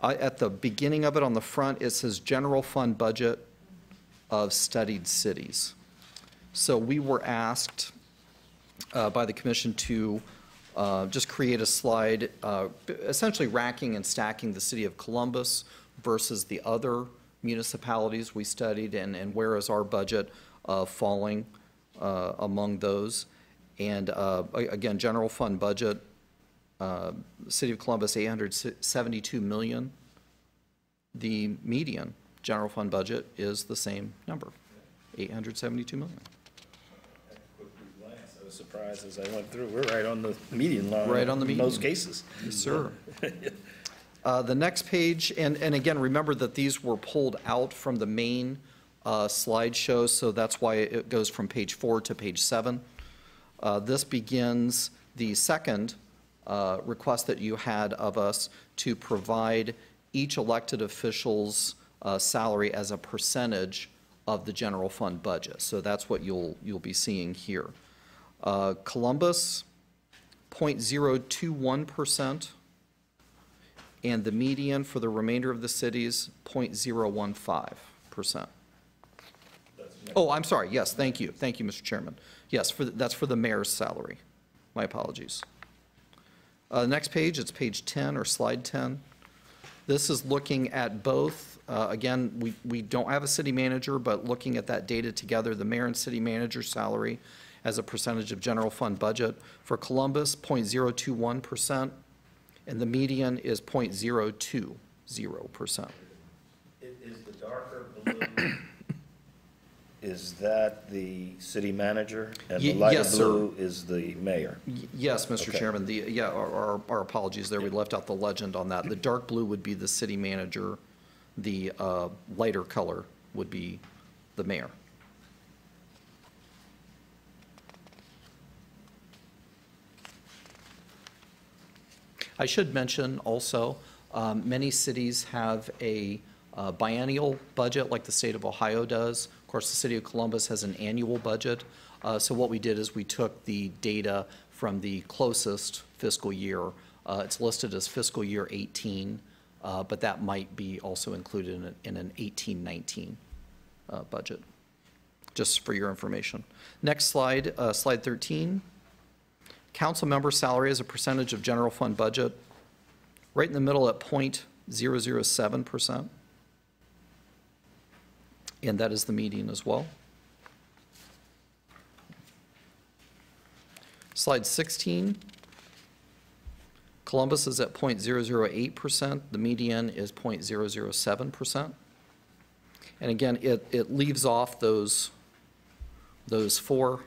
At the beginning of it on the front, it says general fund budget of studied cities. So we were asked by the commission to just create a slide essentially racking and stacking the city of Columbus versus the other municipalities we studied, and where is our budget falling among those. And again, general fund budget, City of Columbus, 872 million. The median general fund budget is the same number, 872 million. I was surprised as I went through. We're right on the median line. Right on the median. In most cases. Yes, sir. The next page, and again, remember that these were pulled out from the main slideshow, so that's why it goes from page 4 to page 7. This begins the second request that you had of us to provide each elected official's salary as a percentage of the general fund budget. So that's what you'll be seeing here. Columbus, 0.021%, and the median for the remainder of the cities, 0.015%. Oh, I'm sorry. Yes, thank you. Thank you, Mr. Chairman. Yes, that's for the mayor's salary. My apologies. Next page, it's page 10 or slide 10. This is looking at both, again, we don't have a city manager, but looking at that data together, the mayor and city manager salary as a percentage of general fund budget. For Columbus, 0.021%, and the median is 0.020%. Is the darker blue, is that the city manager? And the Ye- lighter yes, sir. blue is the mayor? Yes, Mr. Okay. Chairman, our apologies there, we left out the legend on that. The dark blue would be the city manager, the lighter color would be the mayor. I should mention also, many cities have a biennial budget like the state of Ohio does. Of course, the city of Columbus has an annual budget. So what we did is we took the data from the closest fiscal year. It's listed as fiscal year 18, but that might be also included in an 18-19 budget, just for your information. Next slide, slide 13. Council member salary as a percentage of general fund budget, right in the middle at 0.007%. And that is the median as well. Slide 16. Columbus is at 0.008%. The median is 0.007%. And again, it leaves off those four,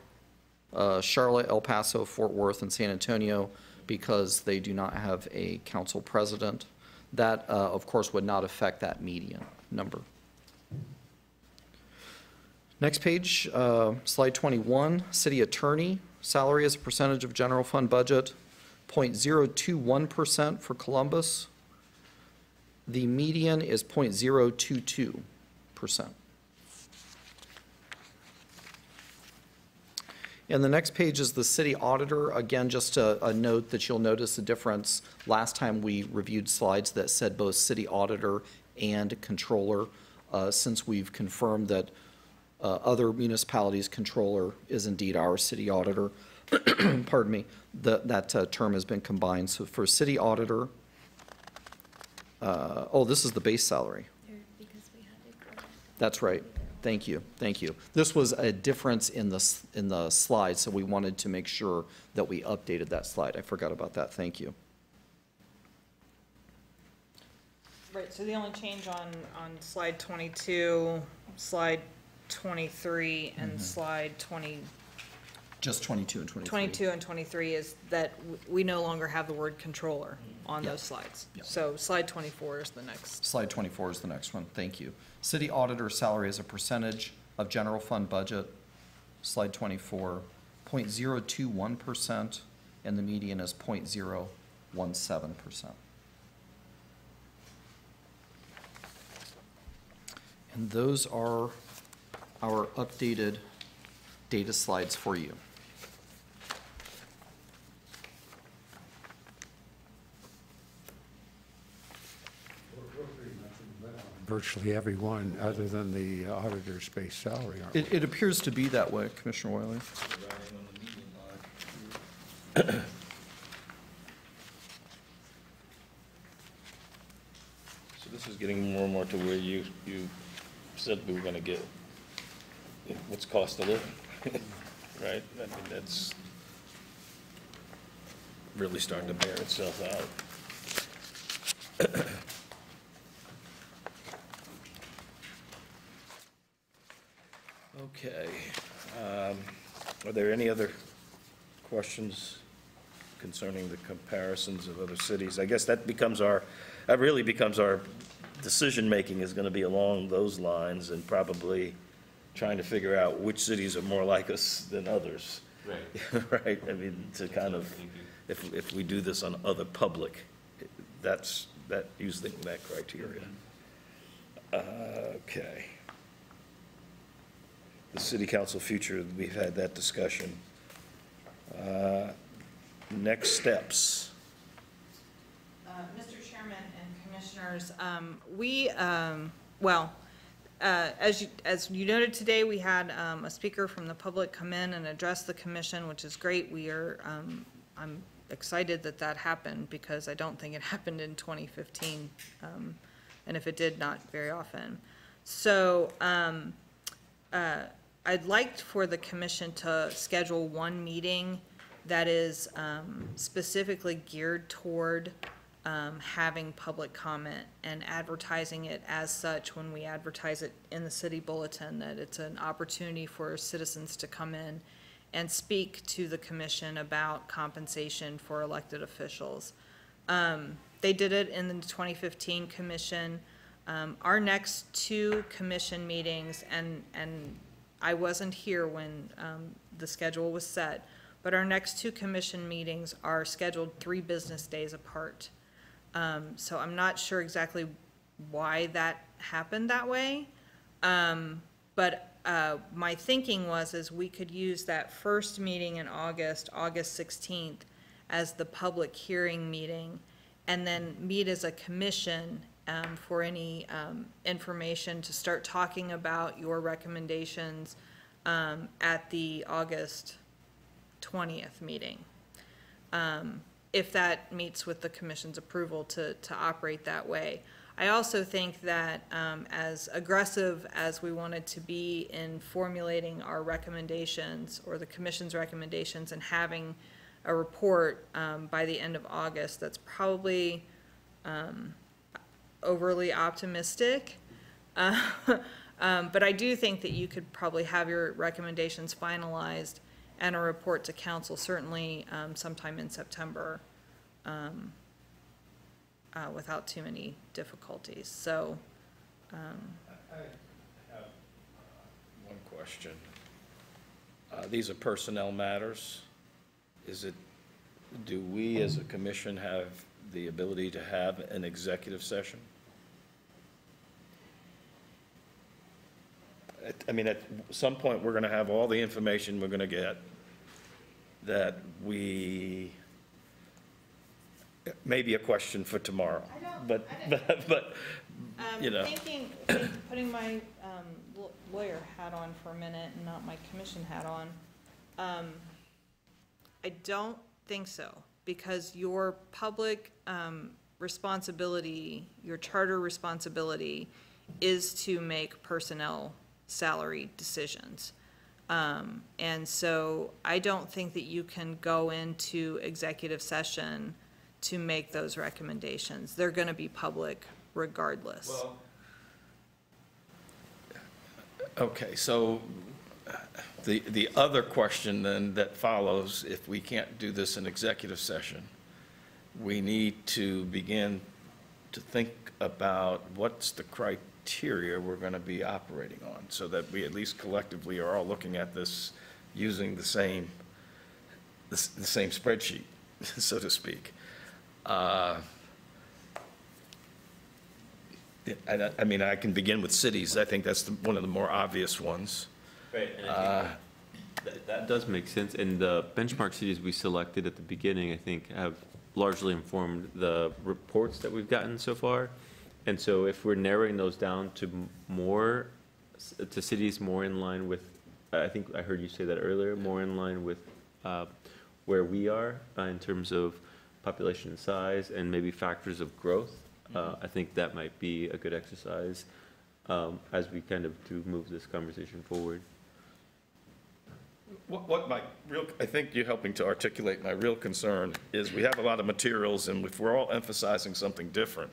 Charlotte, El Paso, Fort Worth, and San Antonio, because they do not have a council president. That, of course, would not affect that median number. Next page, slide 21, city attorney, salary as a percentage of general fund budget, 0.021% for Columbus. The median is 0.022%. And the next page is the city auditor. Again, just a note that you'll notice the difference. Last time we reviewed slides that said both city auditor and controller. Since we've confirmed that other municipalities' controller is indeed our city auditor, pardon me, that term has been combined. So for city auditor, oh, this is the base salary. Because we had to correct. That's right. Thank you, thank you. This was a difference in the slide, so we wanted to make sure that we updated that slide. I forgot about that, thank you. Right, so the only change on slide 22, slide 23, and slide 20, Just 22 and 23. 22 and 23 is that we no longer have the word controller on those slides. Yeah. So slide 24 is the next. Slide 24 is the next one, thank you. City auditor salary as a percentage of general fund budget, slide 24, 0.021%, and the median is 0.017%. And those are our updated data slides for you. Virtually everyone, other than the auditor's base salary, aren't we? It appears to be that way, Commissioner Wiley. So this is getting more and more to where you said we were gonna get what's cost of living, right? I mean, that's really starting to bear itself out. Okay. Are there any other questions concerning the comparisons of other cities? I guess that really becomes our decision-making is going to be along those lines and probably trying to figure out which cities are more like us than others. Right. Right? I mean, to kind of, if we do this on other public, that's using that criteria. Okay. The city council future, we've had that discussion. Next steps. Mr. Chairman and Commissioners, as you noted today, we had a speaker from the public come in and address the commission, which is great. I'm excited that happened because I don't think it happened in 2015, and if it did, not very often. So I'd like for the commission to schedule one meeting that is specifically geared toward having public comment and advertising it as such when we advertise it in the city bulletin, that it's an opportunity for citizens to come in and speak to the commission about compensation for elected officials. They did it in the 2015 commission. Our next two commission meetings, and I wasn't here when the schedule was set, but our next two commission meetings are scheduled 3 business days apart. So I'm not sure exactly why that happened that way. But my thinking is we could use that first meeting in August, August 16th, as the public hearing meeting, and then meet as a commission for any information to start talking about your recommendations at the August 20th meeting. If that meets with the commission's approval to operate that way. I also think that as aggressive as we wanted to be in formulating our recommendations or the commission's recommendations and having a report by the end of August, that's probably overly optimistic. But I do think that you could probably have your recommendations finalized and a report to council certainly sometime in September without too many difficulties. So I have one question. These are personnel matters. Do we as a commission have the ability to have an executive session? I mean, at some point, we're going to have all the information we're going to get that maybe a question for tomorrow. But you know. Putting my lawyer hat on for a minute and not my commission hat on, I don't think so, because your public responsibility, your charter responsibility is to make personnel salary decisions. And so I don't think that you can go into executive session to make those recommendations. They're going to be public regardless. Well, okay, so the other question then that follows, if we can't do this in executive session, we need to begin to think about what's the criteria we're going to be operating on, so that we at least collectively are all looking at this using the same spreadsheet, so to speak. I mean, I can begin with cities. I think that's one of the more obvious ones. Right, and I think that does make sense. And the benchmark cities we selected at the beginning, I think, have largely informed the reports that we've gotten so far. And so if we're narrowing those down to cities more in line with, I think I heard you say that earlier, more in line with where we are in terms of population size and maybe factors of growth, I think that might be a good exercise as we kind of do move this conversation forward. I think you're helping to articulate my real concern is we have a lot of materials, and if we're all emphasizing something different,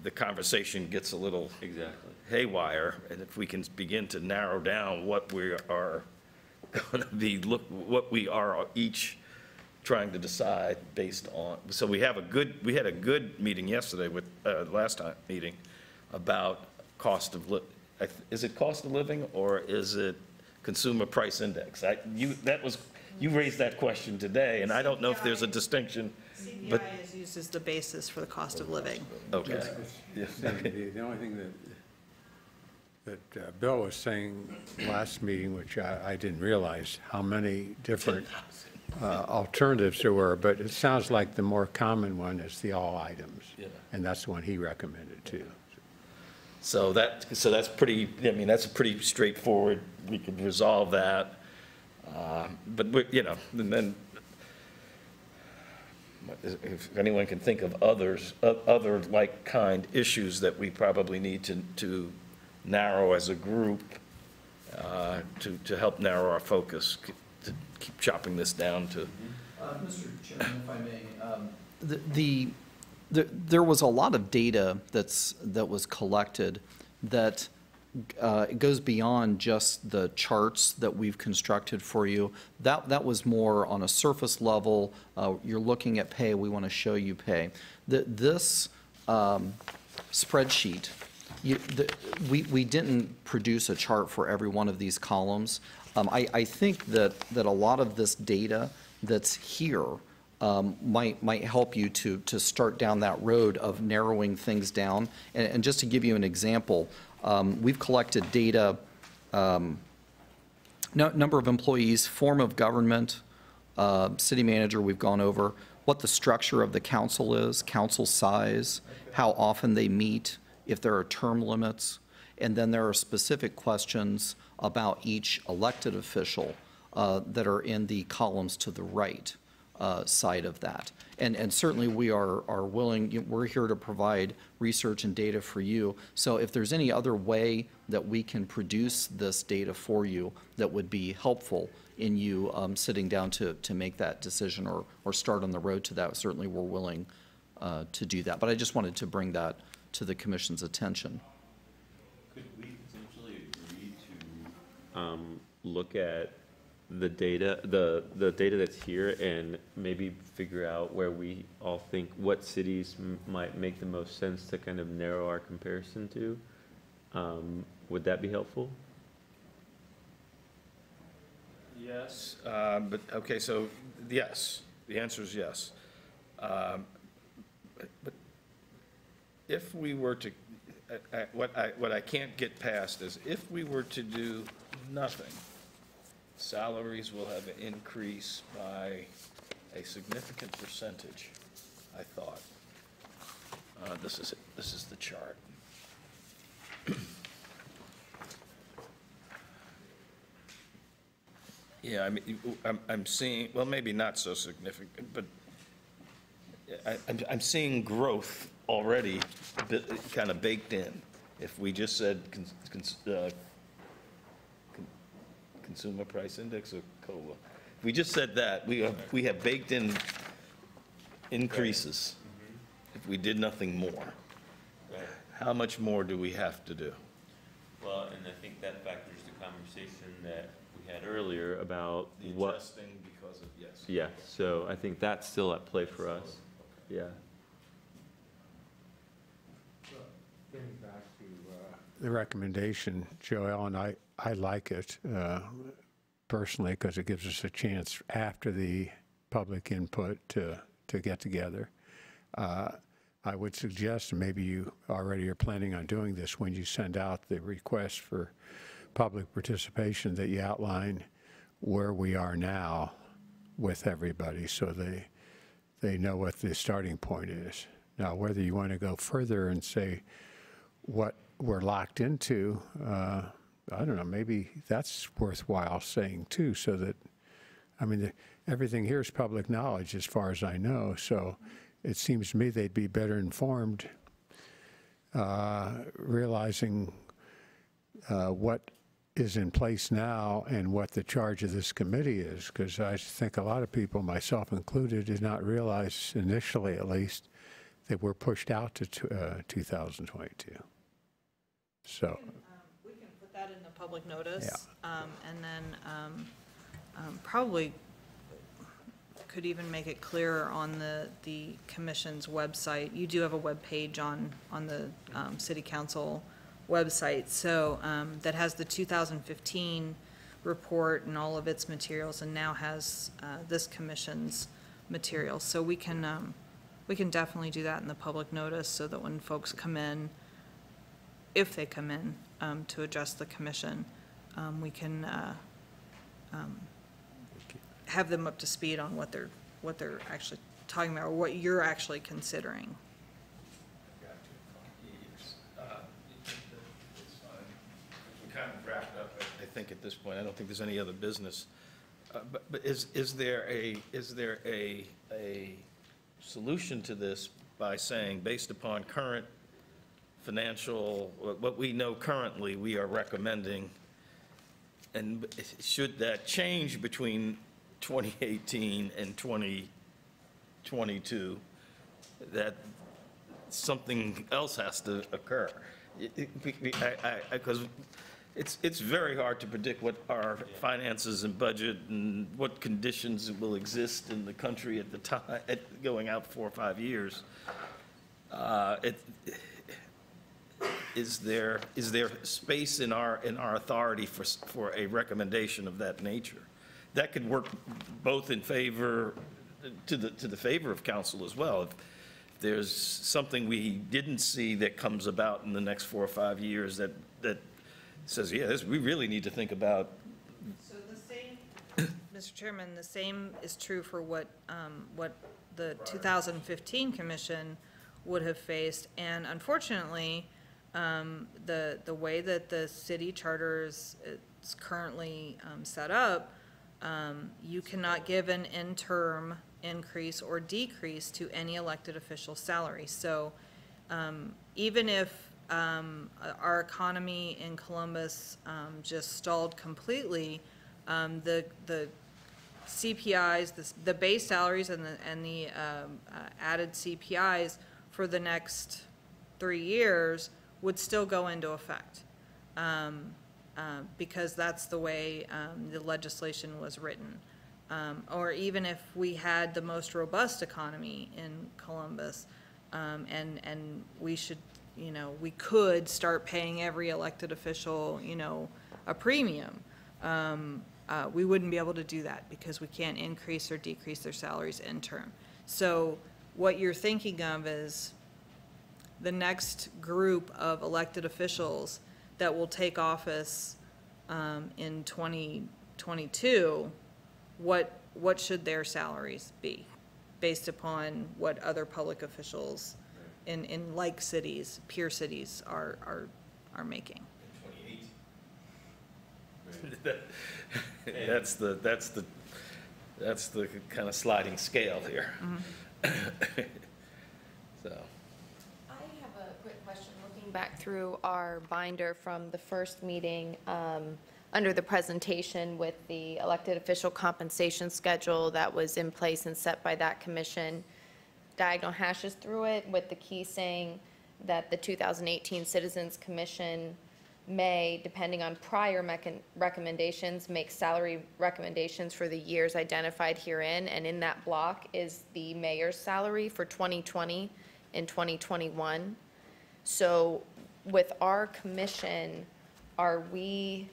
the conversation gets a little haywire, and if we can begin to narrow down what we are going to be, what we are each trying to decide based on. So we had a good meeting yesterday with, last time meeting about cost of is it cost of living or is it consumer price index? You raised that question today, and I don't know if there's a distinction. CPI is used as the basis for the cost of living. Okay. The only thing that Bill was saying last meeting, which I didn't realize how many different alternatives there were, but it sounds like the more common one is the all items. Yeah. And that's the one he recommended too. So that's pretty, I mean, that's pretty straightforward. We could resolve that. But you know, and then if anyone can think of other like kind issues that we probably need to narrow as a group to help narrow our focus, to keep chopping this down to. Mr. Chairman, if I may, There was a lot of data that was collected that it goes beyond just the charts that we've constructed for you. That was more on a surface level. You're looking at pay, we want to show you pay. This spreadsheet, we didn't produce a chart for every one of these columns. I think that a lot of this data that's here might help you to start down that road of narrowing things down. And just to give you an example, we've collected data, number of employees, form of government, city manager we've gone over, what the structure of the council is, council size, how often they meet, if there are term limits, and then there are specific questions about each elected official that are in the columns to the right side of that. And certainly we are willing, we're here to provide research and data for you. So if there's any other way that we can produce this data for you that would be helpful in you sitting down to make that decision or start on the road to that, certainly we're willing to do that. But I just wanted to bring that to the commission's attention. Could we potentially agree to look at the data, the data that's here, and maybe figure out where we all think what cities might make the most sense to kind of narrow our comparison to? Would that be helpful? Yes, but, okay, so, yes, the answer is yes. But if we were to, what I can't get past is if we were to do nothing, salaries will have an increase by a significant percentage, I thought. This is the chart. Yeah, I mean, I'm seeing, well, maybe not so significant, but I'm seeing growth already kind of baked in. If we just said consumer price index or COLA, if we just said that, we have baked in increases if we did nothing more. Right. How much more do we have to do? Well, and I think that factors the conversation that we had earlier about The what. adjusting because of, yes. Yeah, so I think that's still at play for us. Yeah. Getting back to the recommendation, Joel, and I like it personally because it gives us a chance after the public input to get together. I would suggest, and maybe you already are planning on doing this when you send out the request for public participation, that you outline where we are now with everybody so they know what the starting point is. Now, whether you want to go further and say what we're locked into, I don't know, maybe that's worthwhile saying too, so that, I mean, everything here is public knowledge as far as I know, so it seems to me they'd be better informed realizing what is in place now and what the charge of this committee is, because I think a lot of people, myself included, did not realize, initially at least, that we're pushed out to 2022. So We can put that in the public notice. And then probably could even make it clearer on the commission's website. You do have a web page on the city council website, so that has the 2015 report and all of its materials, and now has this commission's materials. So we can definitely do that in the public notice, so that when folks come in, if they come in to address the commission, we can have them up to speed on what they're actually talking about, or what you're actually considering. We kind of wrapped up, I think, at this point. I don't think there's any other business. But is there a solution to this by saying, based upon current financial, what we know currently, we are recommending, and should that change between 2018 and 2022, that something else has to occur. Because it's very hard to predict what our finances and budget and what conditions will exist in the country at the time, going out 4 or 5 years. Is there space in our authority for a recommendation of that nature? That could work both in favor, to the favor of council as well. If there's something we didn't see that comes about in the next 4 or 5 years that says, yeah, we really need to think about. So the same, Mr. Chairman, the same is true for what the 2015 commission would have faced. And unfortunately, the way that the city charter is currently set up, you cannot give an interim increase or decrease to any elected official's salary. So even if our economy in Columbus just stalled completely, the CPIs, the base salaries and the added CPIs for the next 3 years would still go into effect, because that's the way the legislation was written. Or even if we had the most robust economy in Columbus, and we should, we could start paying every elected official, a premium. We wouldn't be able to do that because we can't increase or decrease their salaries interim. So what you're thinking of is the next group of elected officials that will take office in 2022, what should their salaries be based upon what other public officials in like cities, peer cities are making? That's the kind of sliding scale here. So. I have a quick question. Looking back through our binder from the first meeting, under the presentation with the elected official compensation schedule that was in place and set by that commission, diagonal hashes through it with the key saying that the 2018 Citizens Commission may, depending on prior recommendations, make salary recommendations for the years identified herein, and in that block is the mayor's salary for 2020 and 2021. So with our commission, are we,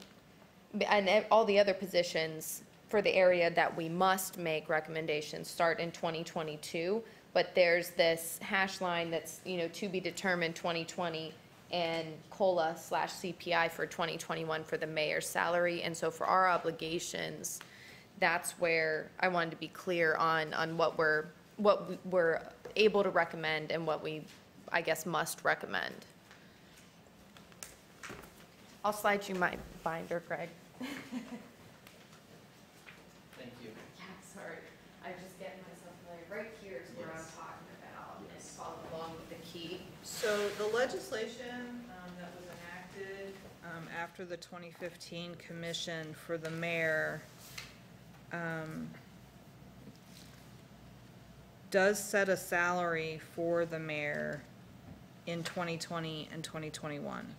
and all the other positions for the area that we must make recommendations start in 2022, but there's this hash line that's, to be determined 2020 and COLA/CPI for 2021 for the mayor's salary. And so for our obligations, that's where I wanted to be clear on what we're able to recommend and what we, I guess, must recommend. I'll slide you my binder, Greg. Thank you. Yeah, sorry. I just get myself familiar. Right here is where I'm talking about, and follow along with the key. So the legislation that was enacted after the 2015 commission for the mayor does set a salary for the mayor in 2020 and 2021.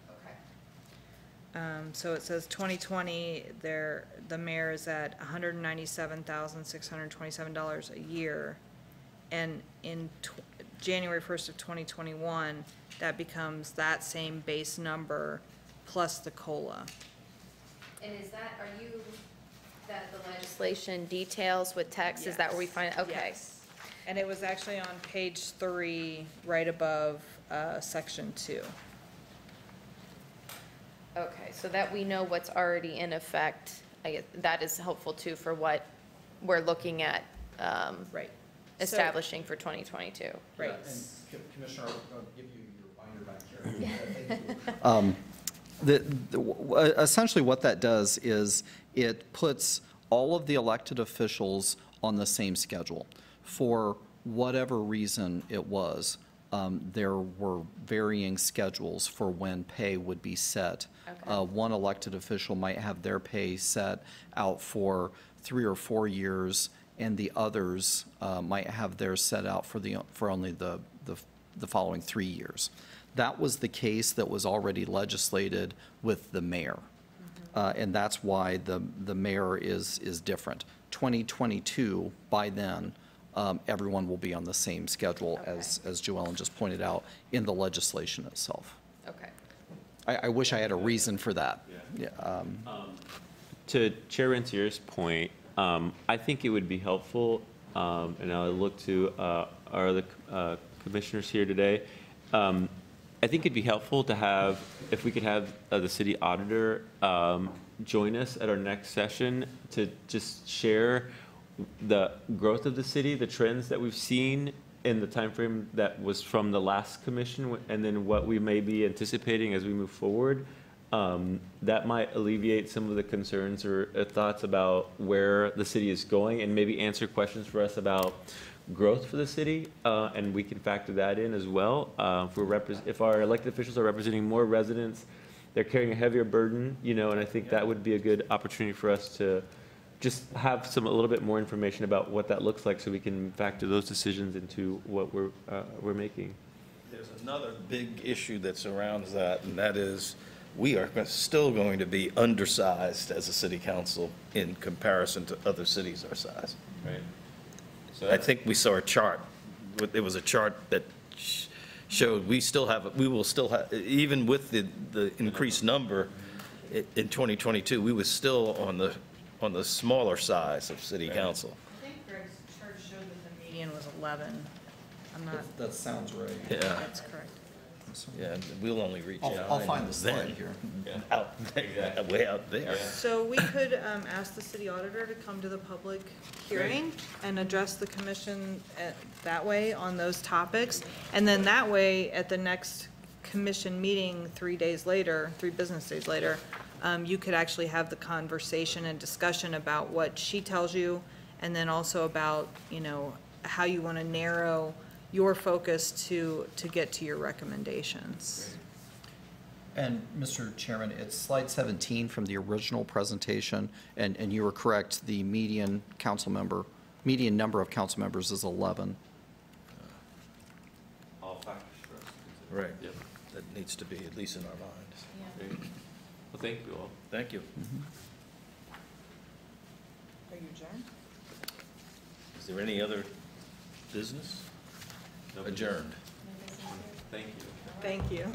So it says 2020, the mayor is at $197,627 a year, and in January 1st of 2021, that becomes that same base number plus the COLA. And is that, that the legislation details with text, is that where we find it? Okay. Yes. And it was actually on page 3, right above section 2. Okay, so that we know what's already in effect, I guess that is helpful too for what we're looking at Right. establishing for 2022. Right. And Commissioner, I'll give you your binder back here. Essentially what that does is it puts all of the elected officials on the same schedule. For whatever reason it was, there were varying schedules for when pay would be set. Okay. One elected official might have their pay set out for 3 or 4 years, and the others might have theirs set out for only the the following 3 years. That was the case that was already legislated with the mayor. And that's why the mayor is different. 2022, by then, everyone will be on the same schedule as Joellen just pointed out in the legislation itself. Okay. I wish I had a reason for that. Yeah, To Chair Rentier's point, I think it would be helpful, and I'll look to our other commissioners here today. I think it'd be helpful to have, if we could have the city auditor join us at our next session to just share the growth of the city, the trends that we've seen in the timeframe that was from the last commission, and then what we may be anticipating as we move forward. That might alleviate some of the concerns or thoughts about where the city is going, and maybe answer questions for us about growth for the city, and we can factor that in as well. If our elected officials are representing more residents, they're carrying a heavier burden, and I think that would be a good opportunity for us to just have a little bit more information about what that looks like, so we can factor those decisions into what we're making. There's another big issue that surrounds that, and that is, we are still going to be undersized as a city council in comparison to other cities our size. Right. So I think we saw a chart. It was a chart that showed we will still have, even with the increased number in 2022, we were still on the smaller size of city council. I think Greg's chart showed that the median was 11. I'm not, that sounds right. Yeah, that's correct. yeah, and we'll only reach out. I'll find the slide then. here. Out there, way out there. So we could ask the city auditor to come to the public hearing and address the commission that way on those topics. And then that way, at the next commission meeting 3 business days later, you could actually have the conversation and discussion about what she tells you, and then also about, how you want to narrow your focus to get to your recommendations. And Mr. Chairman, it's slide 17 from the original presentation, and you were correct, the median number of council members is 11. All factors for us. Right. Yep. That needs to be at least in our minds. Great. Well, thank you all. Thank you. Are you adjourned? Is there any other business? Adjourned. Thank you. Thank you.